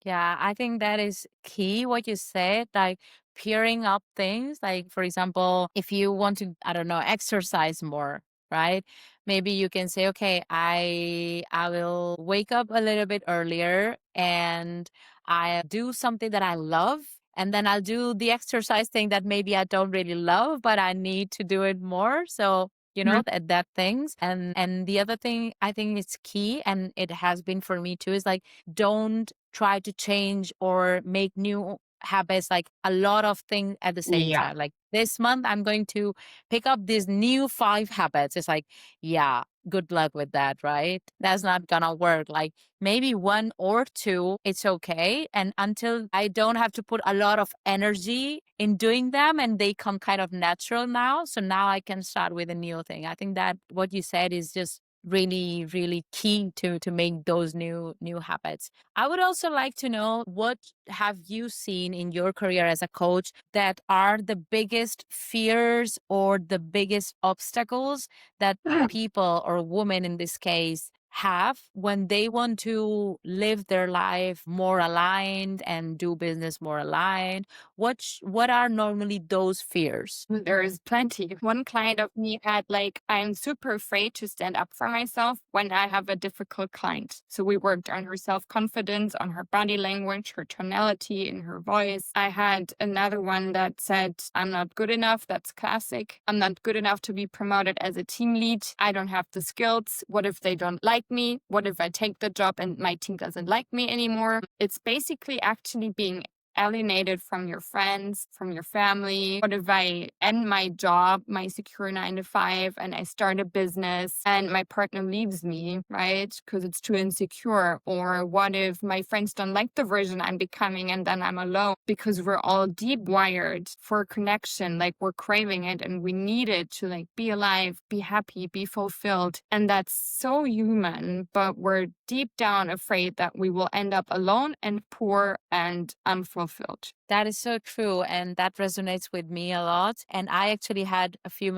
Yeah, I think that is key what you said, like pairing up things. Like, for example, if you want to, I don't know, exercise more, right? Maybe you can say, okay, I will wake up a little bit earlier and I do something that I love. And then I'll do the exercise thing that maybe I don't really love, but I need to do it more. So, Mhm. that things. And the other thing I think is key, and it has been for me too, is like don't try to change or make new habits, like a lot of things at the same Yeah. time. Like this month, I'm going to pick up these new 5 habits. It's like, yeah, good luck with that, right? That's not gonna work. Like maybe 1 or 2, it's okay. And until I don't have to put a lot of energy in doing them and they come kind of natural now. So now I can start with a new thing. I think that what you said is just really really key to make those new habits. I would also like to know, what have you seen in your career as a coach that are the biggest fears or the biggest obstacles that people, or women in this case, have when they want to live their life more aligned and do business more aligned? What are normally those fears? There is plenty. One client of me had like, I'm super afraid to stand up for myself when I have a difficult client. So we worked on her self-confidence, on her body language, her tonality in her voice. I had another one that said, I'm not good enough. That's classic. I'm not good enough to be promoted as a team lead. I don't have the skills. What if they don't like me? What if I take the job and my team doesn't like me anymore? It's basically actually being alienated from your friends, from your family. What if I end my job, my secure 9 to 5, and I start a business and my partner leaves me, right? Because it's too insecure. Or what if my friends don't like the version I'm becoming and then I'm alone? Because we're all deep wired for connection, like we're craving it and we need it to like be alive, be happy, be fulfilled. And that's so human, but we're deep down afraid that we will end up alone and poor and unfulfilled. That is so true. And that resonates with me a lot. And I actually had a few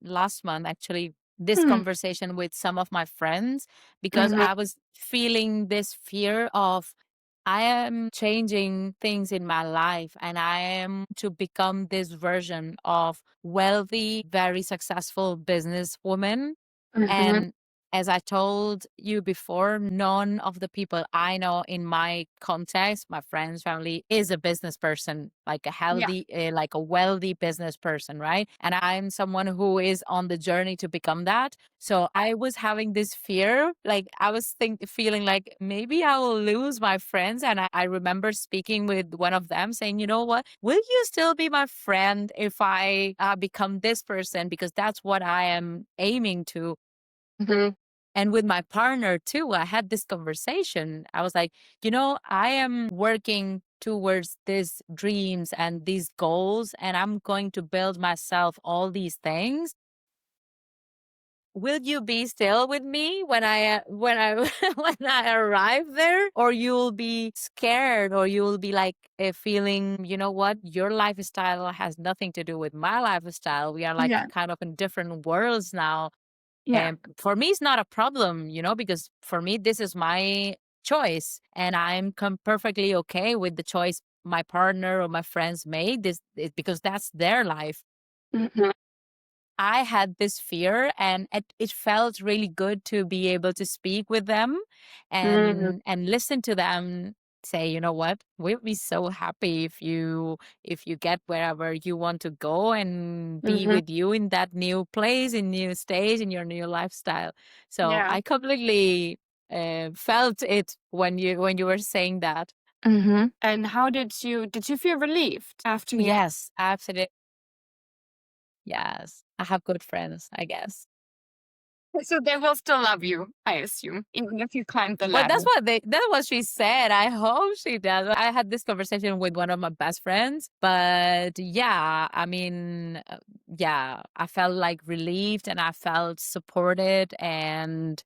last month, actually, this Hmm. conversation with some of my friends because Mhm. I was feeling this fear of, I am changing things in my life and I am to become this version of wealthy, very successful businesswoman. Mhm. And as I told you before, none of the people I know in my context, my friends, family, is a business person, like a Yeah. healthy, like a wealthy business person, right? And I'm someone who is on the journey to become that. So I was having this fear, like I was feeling like maybe I will lose my friends. And I remember speaking with one of them saying, you know what, will you still be my friend if I become this person? Because that's what I am aiming to. Mhm. And with my partner too, I had this conversation. I was like, I am working towards these dreams and these goals, and I'm going to build myself all these things. will you be still with me when I when I arrive there, or you'll be scared, or you'll be like feeling, you know what, your lifestyle has nothing to do with my lifestyle. We are like Yeah. kind of in different worlds now. Yeah. And for me, it's not a problem, because for me, this is my choice, and I'm perfectly okay with the choice my partner or my friends made. Because that's their life. Mhm. I had this fear, and it felt really good to be able to speak with them Mm. and listen to them say, you know what, we'd be so happy if you get wherever you want to go and be Mhm. with you in that new place, in new stage, in your new lifestyle. So Yeah. I completely felt it when you were saying that. Mhm. And how did you feel relieved after you Yes, absolutely. Yes, I have good friends, I guess. so they will still love you, I assume, even if you climb the Well, ladder. that's what she said. I hope she does. I had this conversation with one of my best friends, but yeah, I mean, yeah, I felt like relieved, and I felt supported. And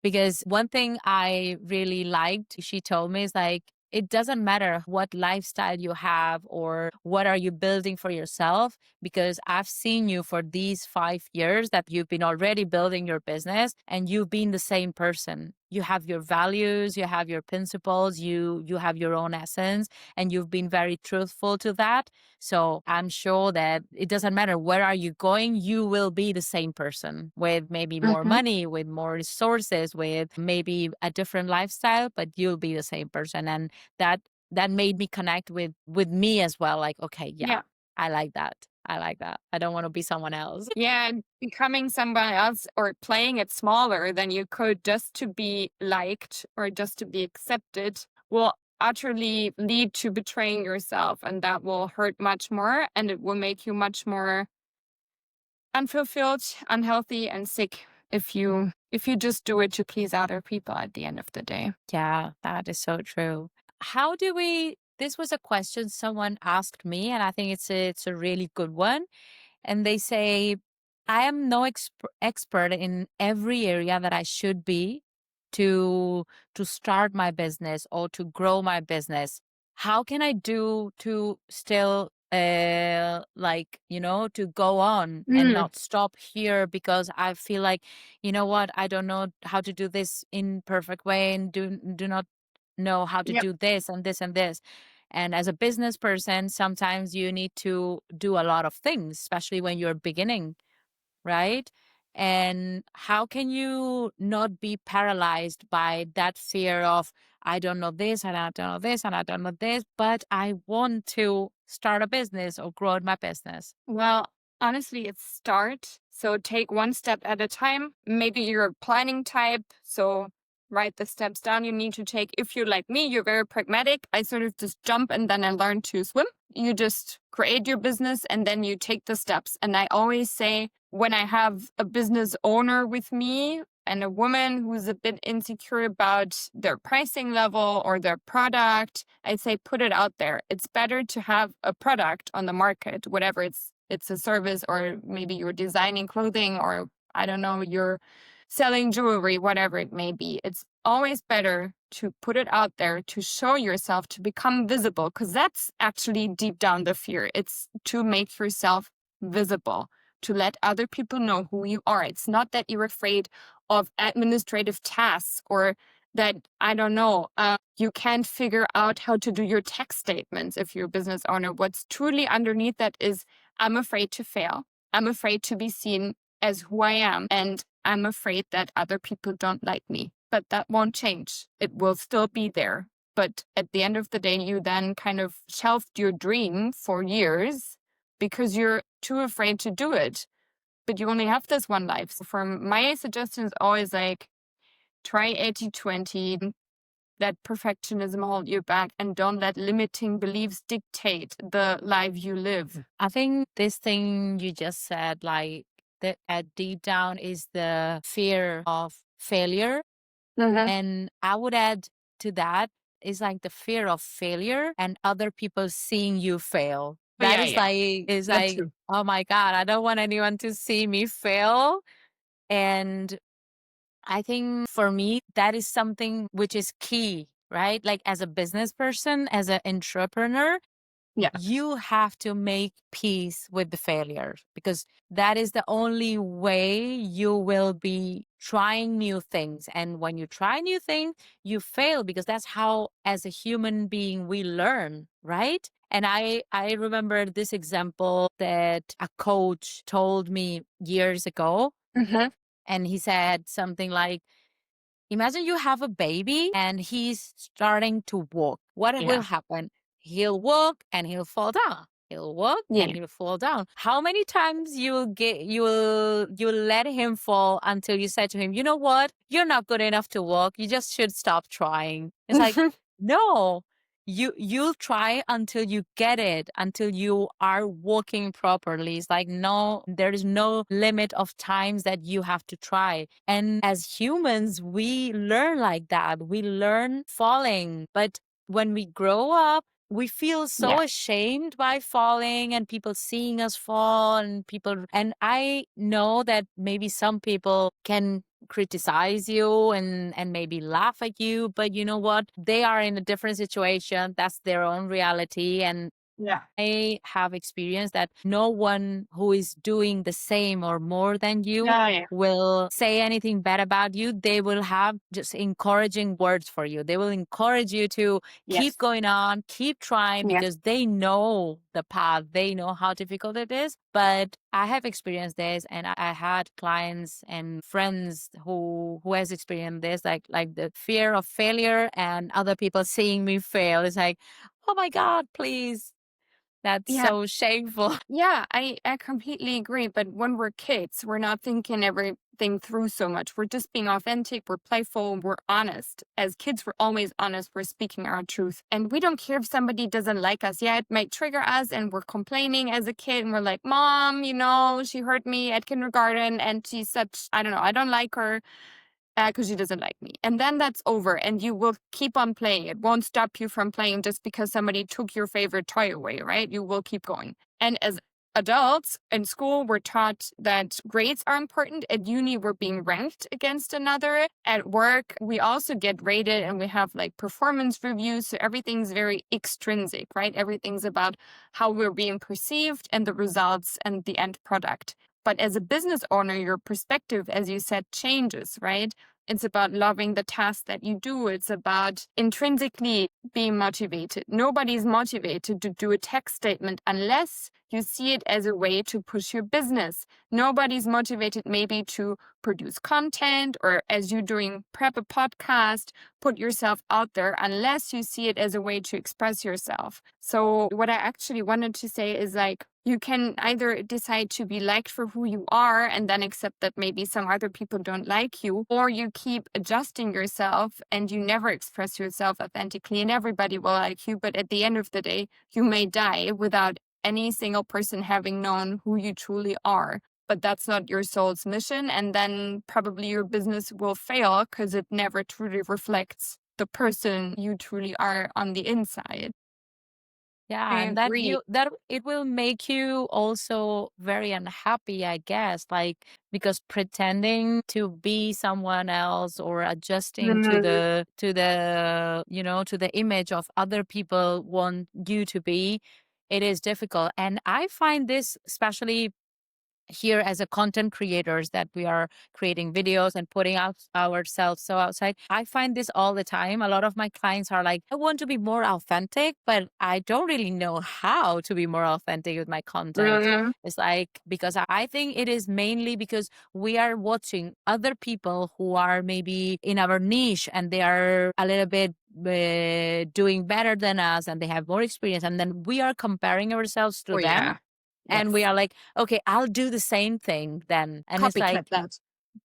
because one thing I really liked, she told me, is like, it doesn't matter what lifestyle you have or what are you building for yourself, because I've seen you for these 5 years that you've been already building your business, and you've been the same person. You have your values, you have your principles, you have your own essence, and you've been very truthful to that. So I'm sure that it doesn't matter where are you going, you will be the same person with maybe more Mhm. money, with more resources, with maybe a different lifestyle, but you'll be the same person. And that that made me connect with me as well. Like, okay, yeah, Yeah. I like that. I like that. I don't want to be someone else. Yeah, and becoming somebody else or playing it smaller than you could just to be liked or just to be accepted will utterly lead to betraying yourself, and that will hurt much more, and it will make you much more unfulfilled, unhealthy, and sick if you just do it to please other people at the end of the day. Yeah, that is so true. How do we This was a question someone asked me, and I think it's a really good one. And they say, I am no expert in every area that I should be to start my business or to grow my business. How can I do to still like, to go on and Mm. not stop here, because I feel like, you know what, I don't know how to do this in perfect way, and do not know how to Yep. do this and this and this. And as a business person, sometimes you need to do a lot of things, especially when you're beginning, right? And how can you not be paralyzed by that fear of, I don't know this, and I don't know this, and I don't know this, but I want to start a business or grow my business? Well, honestly, it's start. So take one step at a time. Maybe you're a planning type. So write the steps down you need to take. If you're like me, you're very pragmatic. I sort of just jump and then I learn to swim. You just create your business and then you take the steps. And I always say, when I have a business owner with me and a woman who's a bit insecure about their pricing level or their product, I'd say put it out there. It's better to have a product on the market, whatever it's a service, or maybe you're designing clothing, or I don't know, you're selling jewelry, whatever it may be. It's always better to put it out there, to show yourself, to become visible, because that's actually deep down the fear. It's to make yourself visible, to let other people know who you are. It's not that you're afraid of administrative tasks, or that, I don't know, you can't figure out how to do your tax statements if you're a business owner. What's truly underneath that is, I'm afraid to fail. I'm afraid to be seen as who I am. And I'm afraid that other people don't like me. But that won't change. It will still be there. But at the end of the day, you then kind of shelved your dream for years because you're too afraid to do it. But you only have this one life. So for my suggestion is always like, try 80/20. Let perfectionism hold you back, and don't let limiting beliefs dictate the life you live. I think this thing you just said, like, that at deep down is the fear of failure. Mhm. And I would add to that is like the fear of failure and other people seeing you fail. But That yeah, is yeah, like, that too. oh my God, I don't want anyone to see me fail. And I think for me, that is something which is key, right? Like as a business person, as an entrepreneur, Yeah. you have to make peace with the failure because that is the only way you will be trying new things. And when you try new things, you fail because that's how, as a human being, we learn, right? And I remember this example that a coach told me years ago. Hmm. And he said something like, imagine you have a baby and he's starting to walk. What will Yeah. happen? He'll walk and he'll fall down. He'll walk and Yeah. he'll fall down. How many times you will let him fall until you say to him, you know what? You're not good enough to walk. You just should stop trying. It's like, no. You'll try until you get it, until you are walking properly. It's like, no, there is no limit of times that you have to try. And as humans, we learn like that. We learn falling. But when we grow up, we feel so Yeah. ashamed by falling and people seeing us fall and I know that maybe some people can criticize you and maybe laugh at you, but you know what, they are in a different situation. That's their own reality. And Yeah. I have experienced that no one who is doing the same or more than you Yeah. Yeah. will say anything bad about you. They will have just encouraging words for you. They will encourage you to keep Yes. going on, keep trying Yes. because they know the path. They know how difficult it is. But I have experienced this and I had clients and friends who has experienced this, like the fear of failure and other people seeing me fail. It's like, oh my God, please. That's Yeah. so shameful. Yeah, I completely agree. But when we're kids, we're not thinking everything through so much. We're just being authentic, we're playful, we're honest. As kids, we're always honest, we're speaking our truth. And we don't care if somebody doesn't like us. Yeah, it might trigger us and we're complaining as a kid and we're like, Mom, she hurt me at kindergarten and she's such, I don't know, I don't like her because she doesn't like me. And then that's over and you will keep on playing. It won't stop you from playing just because somebody took your favorite toy away, right? You will keep going. And as adults in school, we're taught that grades are important. At uni, we're being ranked against another. At work, we also get rated and we have like performance reviews. So everything's very extrinsic, right? Everything's about how we're being perceived and the results and the end product. But as a business owner, your perspective, as you said, changes, right? It's about loving the task that you do. It's about intrinsically being motivated. Nobody's motivated to do a text statement unless you see it as a way to push your business. Nobody's motivated maybe to produce content or as you doing prep a podcast, put yourself out there unless you see it as a way to express yourself. So what I actually wanted to say is like, you can either decide to be liked for who you are and then accept that maybe some other people don't like you, or you keep adjusting yourself and you never express yourself authentically and everybody will like you. But at the end of the day, you may die without any single person having known who you truly are. But that's not your soul's mission. And then probably your business will fail because it never truly reflects the person you truly are on the inside. Yeah, I and agree. that it will make you also very unhappy, I guess, like because pretending to be someone else or adjusting to Mhm. to the image of other people want you to be, it is difficult. And I find this especially here as a content creators that we are creating videos and putting out ourselves so outside. I find this all the time. A lot of my clients are like, I want to be more authentic, but I don't really know how to be more authentic with my content. Mhm. It's like, because I think it is mainly because we are watching other people who are maybe in our niche and they are a little bit doing better than us and they have more experience. And then we are comparing ourselves to Oh, them yeah. and we Yes. are like, okay, I'll do the same thing then. And it's Copycat like, that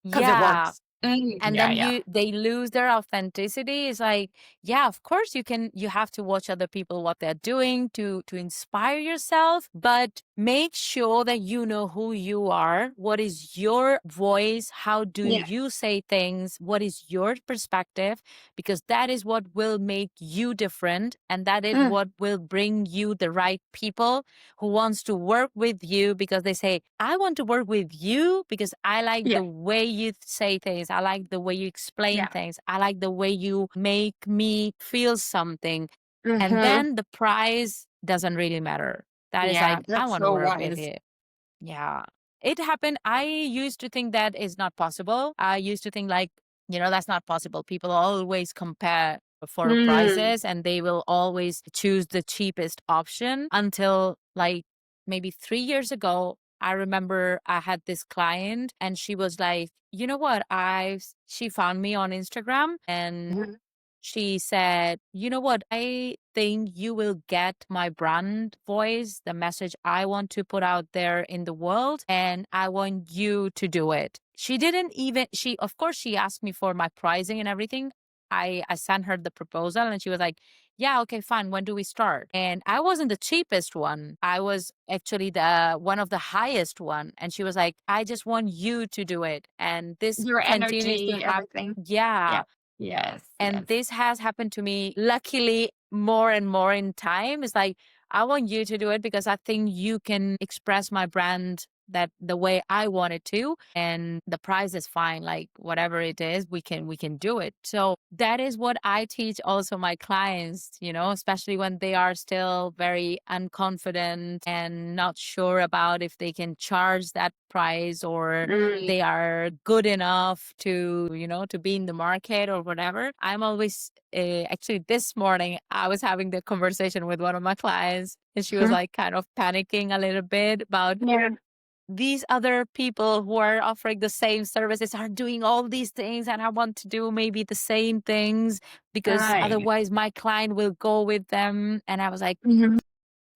because it yeah, works. And Yeah, then yeah. they lose their authenticity. It's like, yeah, of course you have to watch other people what they're doing to inspire yourself, but make sure that you know who you are, what is your voice, how do Yeah. you say things, what is your perspective, because that is what will make you different, and that is Mm, what will bring you the right people who wants to work with you, because they say, I want to work with you because I like yeah. the way you say things. I like the way you explain Yeah. things. I like the way you make me feel something. And Hmm. then the price doesn't really matter. That is Yeah, like, I that's want to so work with wise. you. Yeah. It happened. I used to think that is not possible. I used to think like, that's not possible. People always compare for Mm. prices and they will always choose the cheapest option until like maybe 3 years ago. I remember I had this client and she was like, you know what? She found me on Instagram and Mhm. she said, you know what? I think you will get my brand voice, the message I want to put out there in the world, and I want you to do it. She didn't even, of course, she asked me for my pricing and everything. I sent her the proposal and she was like, yeah, okay, fine. When do we start? And I wasn't the cheapest one. I was actually the one of the highest one. And she was like, I just want you to do it. And this Your continues to energy, happen. everything. Yeah. Yeah. Yes, And yes. this has happened to me, luckily, more and more in time. It's like, I want you to do it because I think you can express my brand that the way I want it to. And the price is fine. Like whatever it is, we can do it. So that is what I teach also my clients, especially when they are still very unconfident and not sure about if they can charge that price or Mm. they are good enough to be in the market or whatever. I'm always actually this morning I was having the conversation with one of my clients and she was Mhm. like kind of panicking a little bit about Yeah. these other people who are offering the same services are doing all these things and I want to do maybe the same things because Right. otherwise my client will go with them. And I was like, Mhm.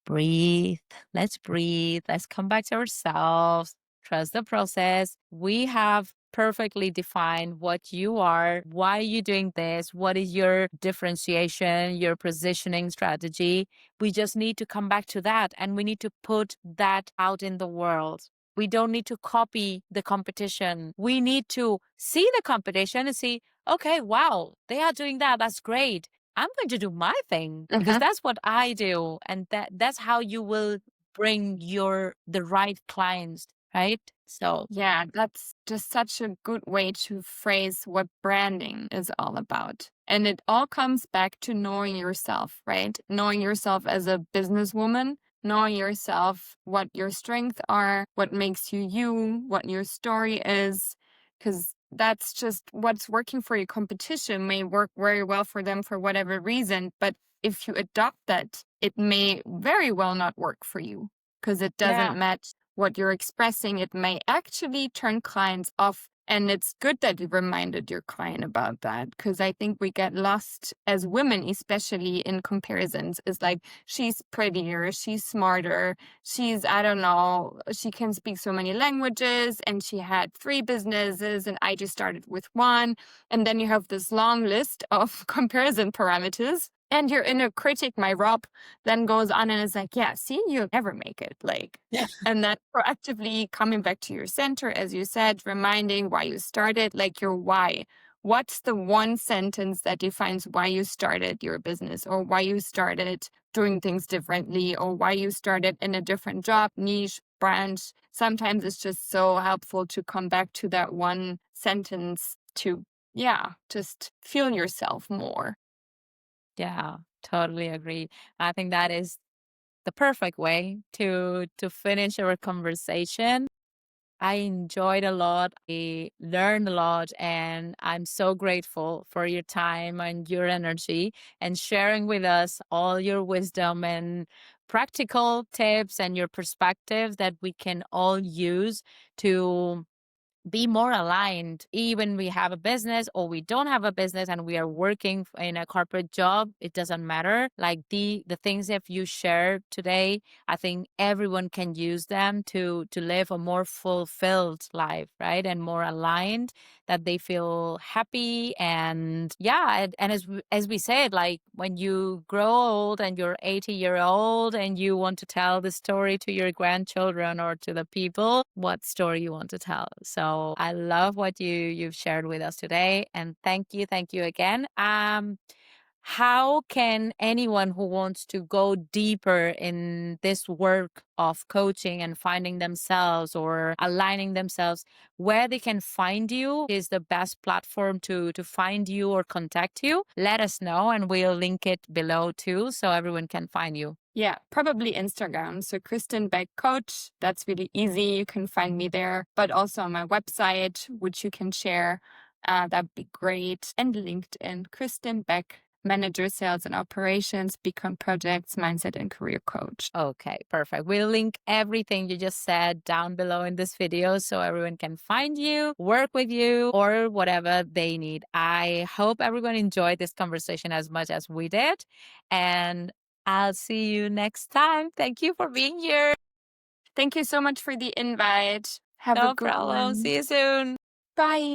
breathe. Let's breathe. Let's come back to ourselves. Trust the process. We have perfectly defined what you are, why are you doing this, what is your differentiation, your positioning strategy. We just need to come back to that and we need to put that out in the world. We don't need to copy the competition. We need to see the competition and see, okay, wow, they are doing that. That's great. I'm going to do my thing because Mhm. that's what I do. And that's how you will bring the right clients, right? So Yeah, that's just such a good way to phrase what branding is all about. And it all comes back to knowing yourself, right? Knowing yourself as a businesswoman, knowing yourself, what your strengths are, what makes you you, what your story is, because that's just what's working for your competition may work very well for them for whatever reason. But if you adopt that, it may very well not work for you because it yeah, doesn't match what you're expressing. It may actually turn clients off. And it's good that you reminded your client about that because I think we get lost as women, especially in comparisons. It's like she's prettier, she's smarter, I don't know, she can speak so many languages and she had 3 businesses and I just started with one. And then you have this long list of comparison parameters. And your inner critic, my Rob, then goes on and is like, yeah, see, you'll never make it. Like, and then proactively coming back to your center, as you said, reminding why you started, like your why. What's the one sentence that defines why you started your business or why you started doing things differently or why you started in a different job, niche, branch? Sometimes it's just so helpful to come back to that one sentence to, yeah, just feel yourself more. yeah, totally agree. I think that is the perfect way to finish our conversation. I enjoyed a lot. I learned a lot, and I'm so grateful for your time and your energy and sharing with us all your wisdom and practical tips and your perspective that we can all use to be more aligned. Even we have a business or we don't have a business and we are working in a corporate job, it doesn't matter. Like the things that you shared today, I think everyone can use them to live a more fulfilled life, right? And more aligned, that they feel happy. And yeah, and as we said, like when you grow old and you're 80-year-old and you want to tell the story to your grandchildren or to the people, what story you want to tell. So I love what you've shared with us today, and thank you again. How can anyone who wants to go deeper in this work of coaching and finding themselves or aligning themselves, where they can find you? Is the best platform to find you or contact you? Let us know and we'll link it below too so everyone can find you. Yeah, probably Instagram. So Kristin Beck Coach, that's really easy. You can find me there, but also on my website, which you can share. That'd be great. And LinkedIn, Kristin Beck, Manager, Sales and Operations, Become Projects, Mindset and Career Coach. Okay, perfect. We'll link everything you just said down below in this video so everyone can find you, work with you, or whatever they need. I hope everyone enjoyed this conversation as much as we did. And I'll see you next time. Thank you for being here. Thank you so much for the invite. Have a No good problem. one. See you soon. Bye.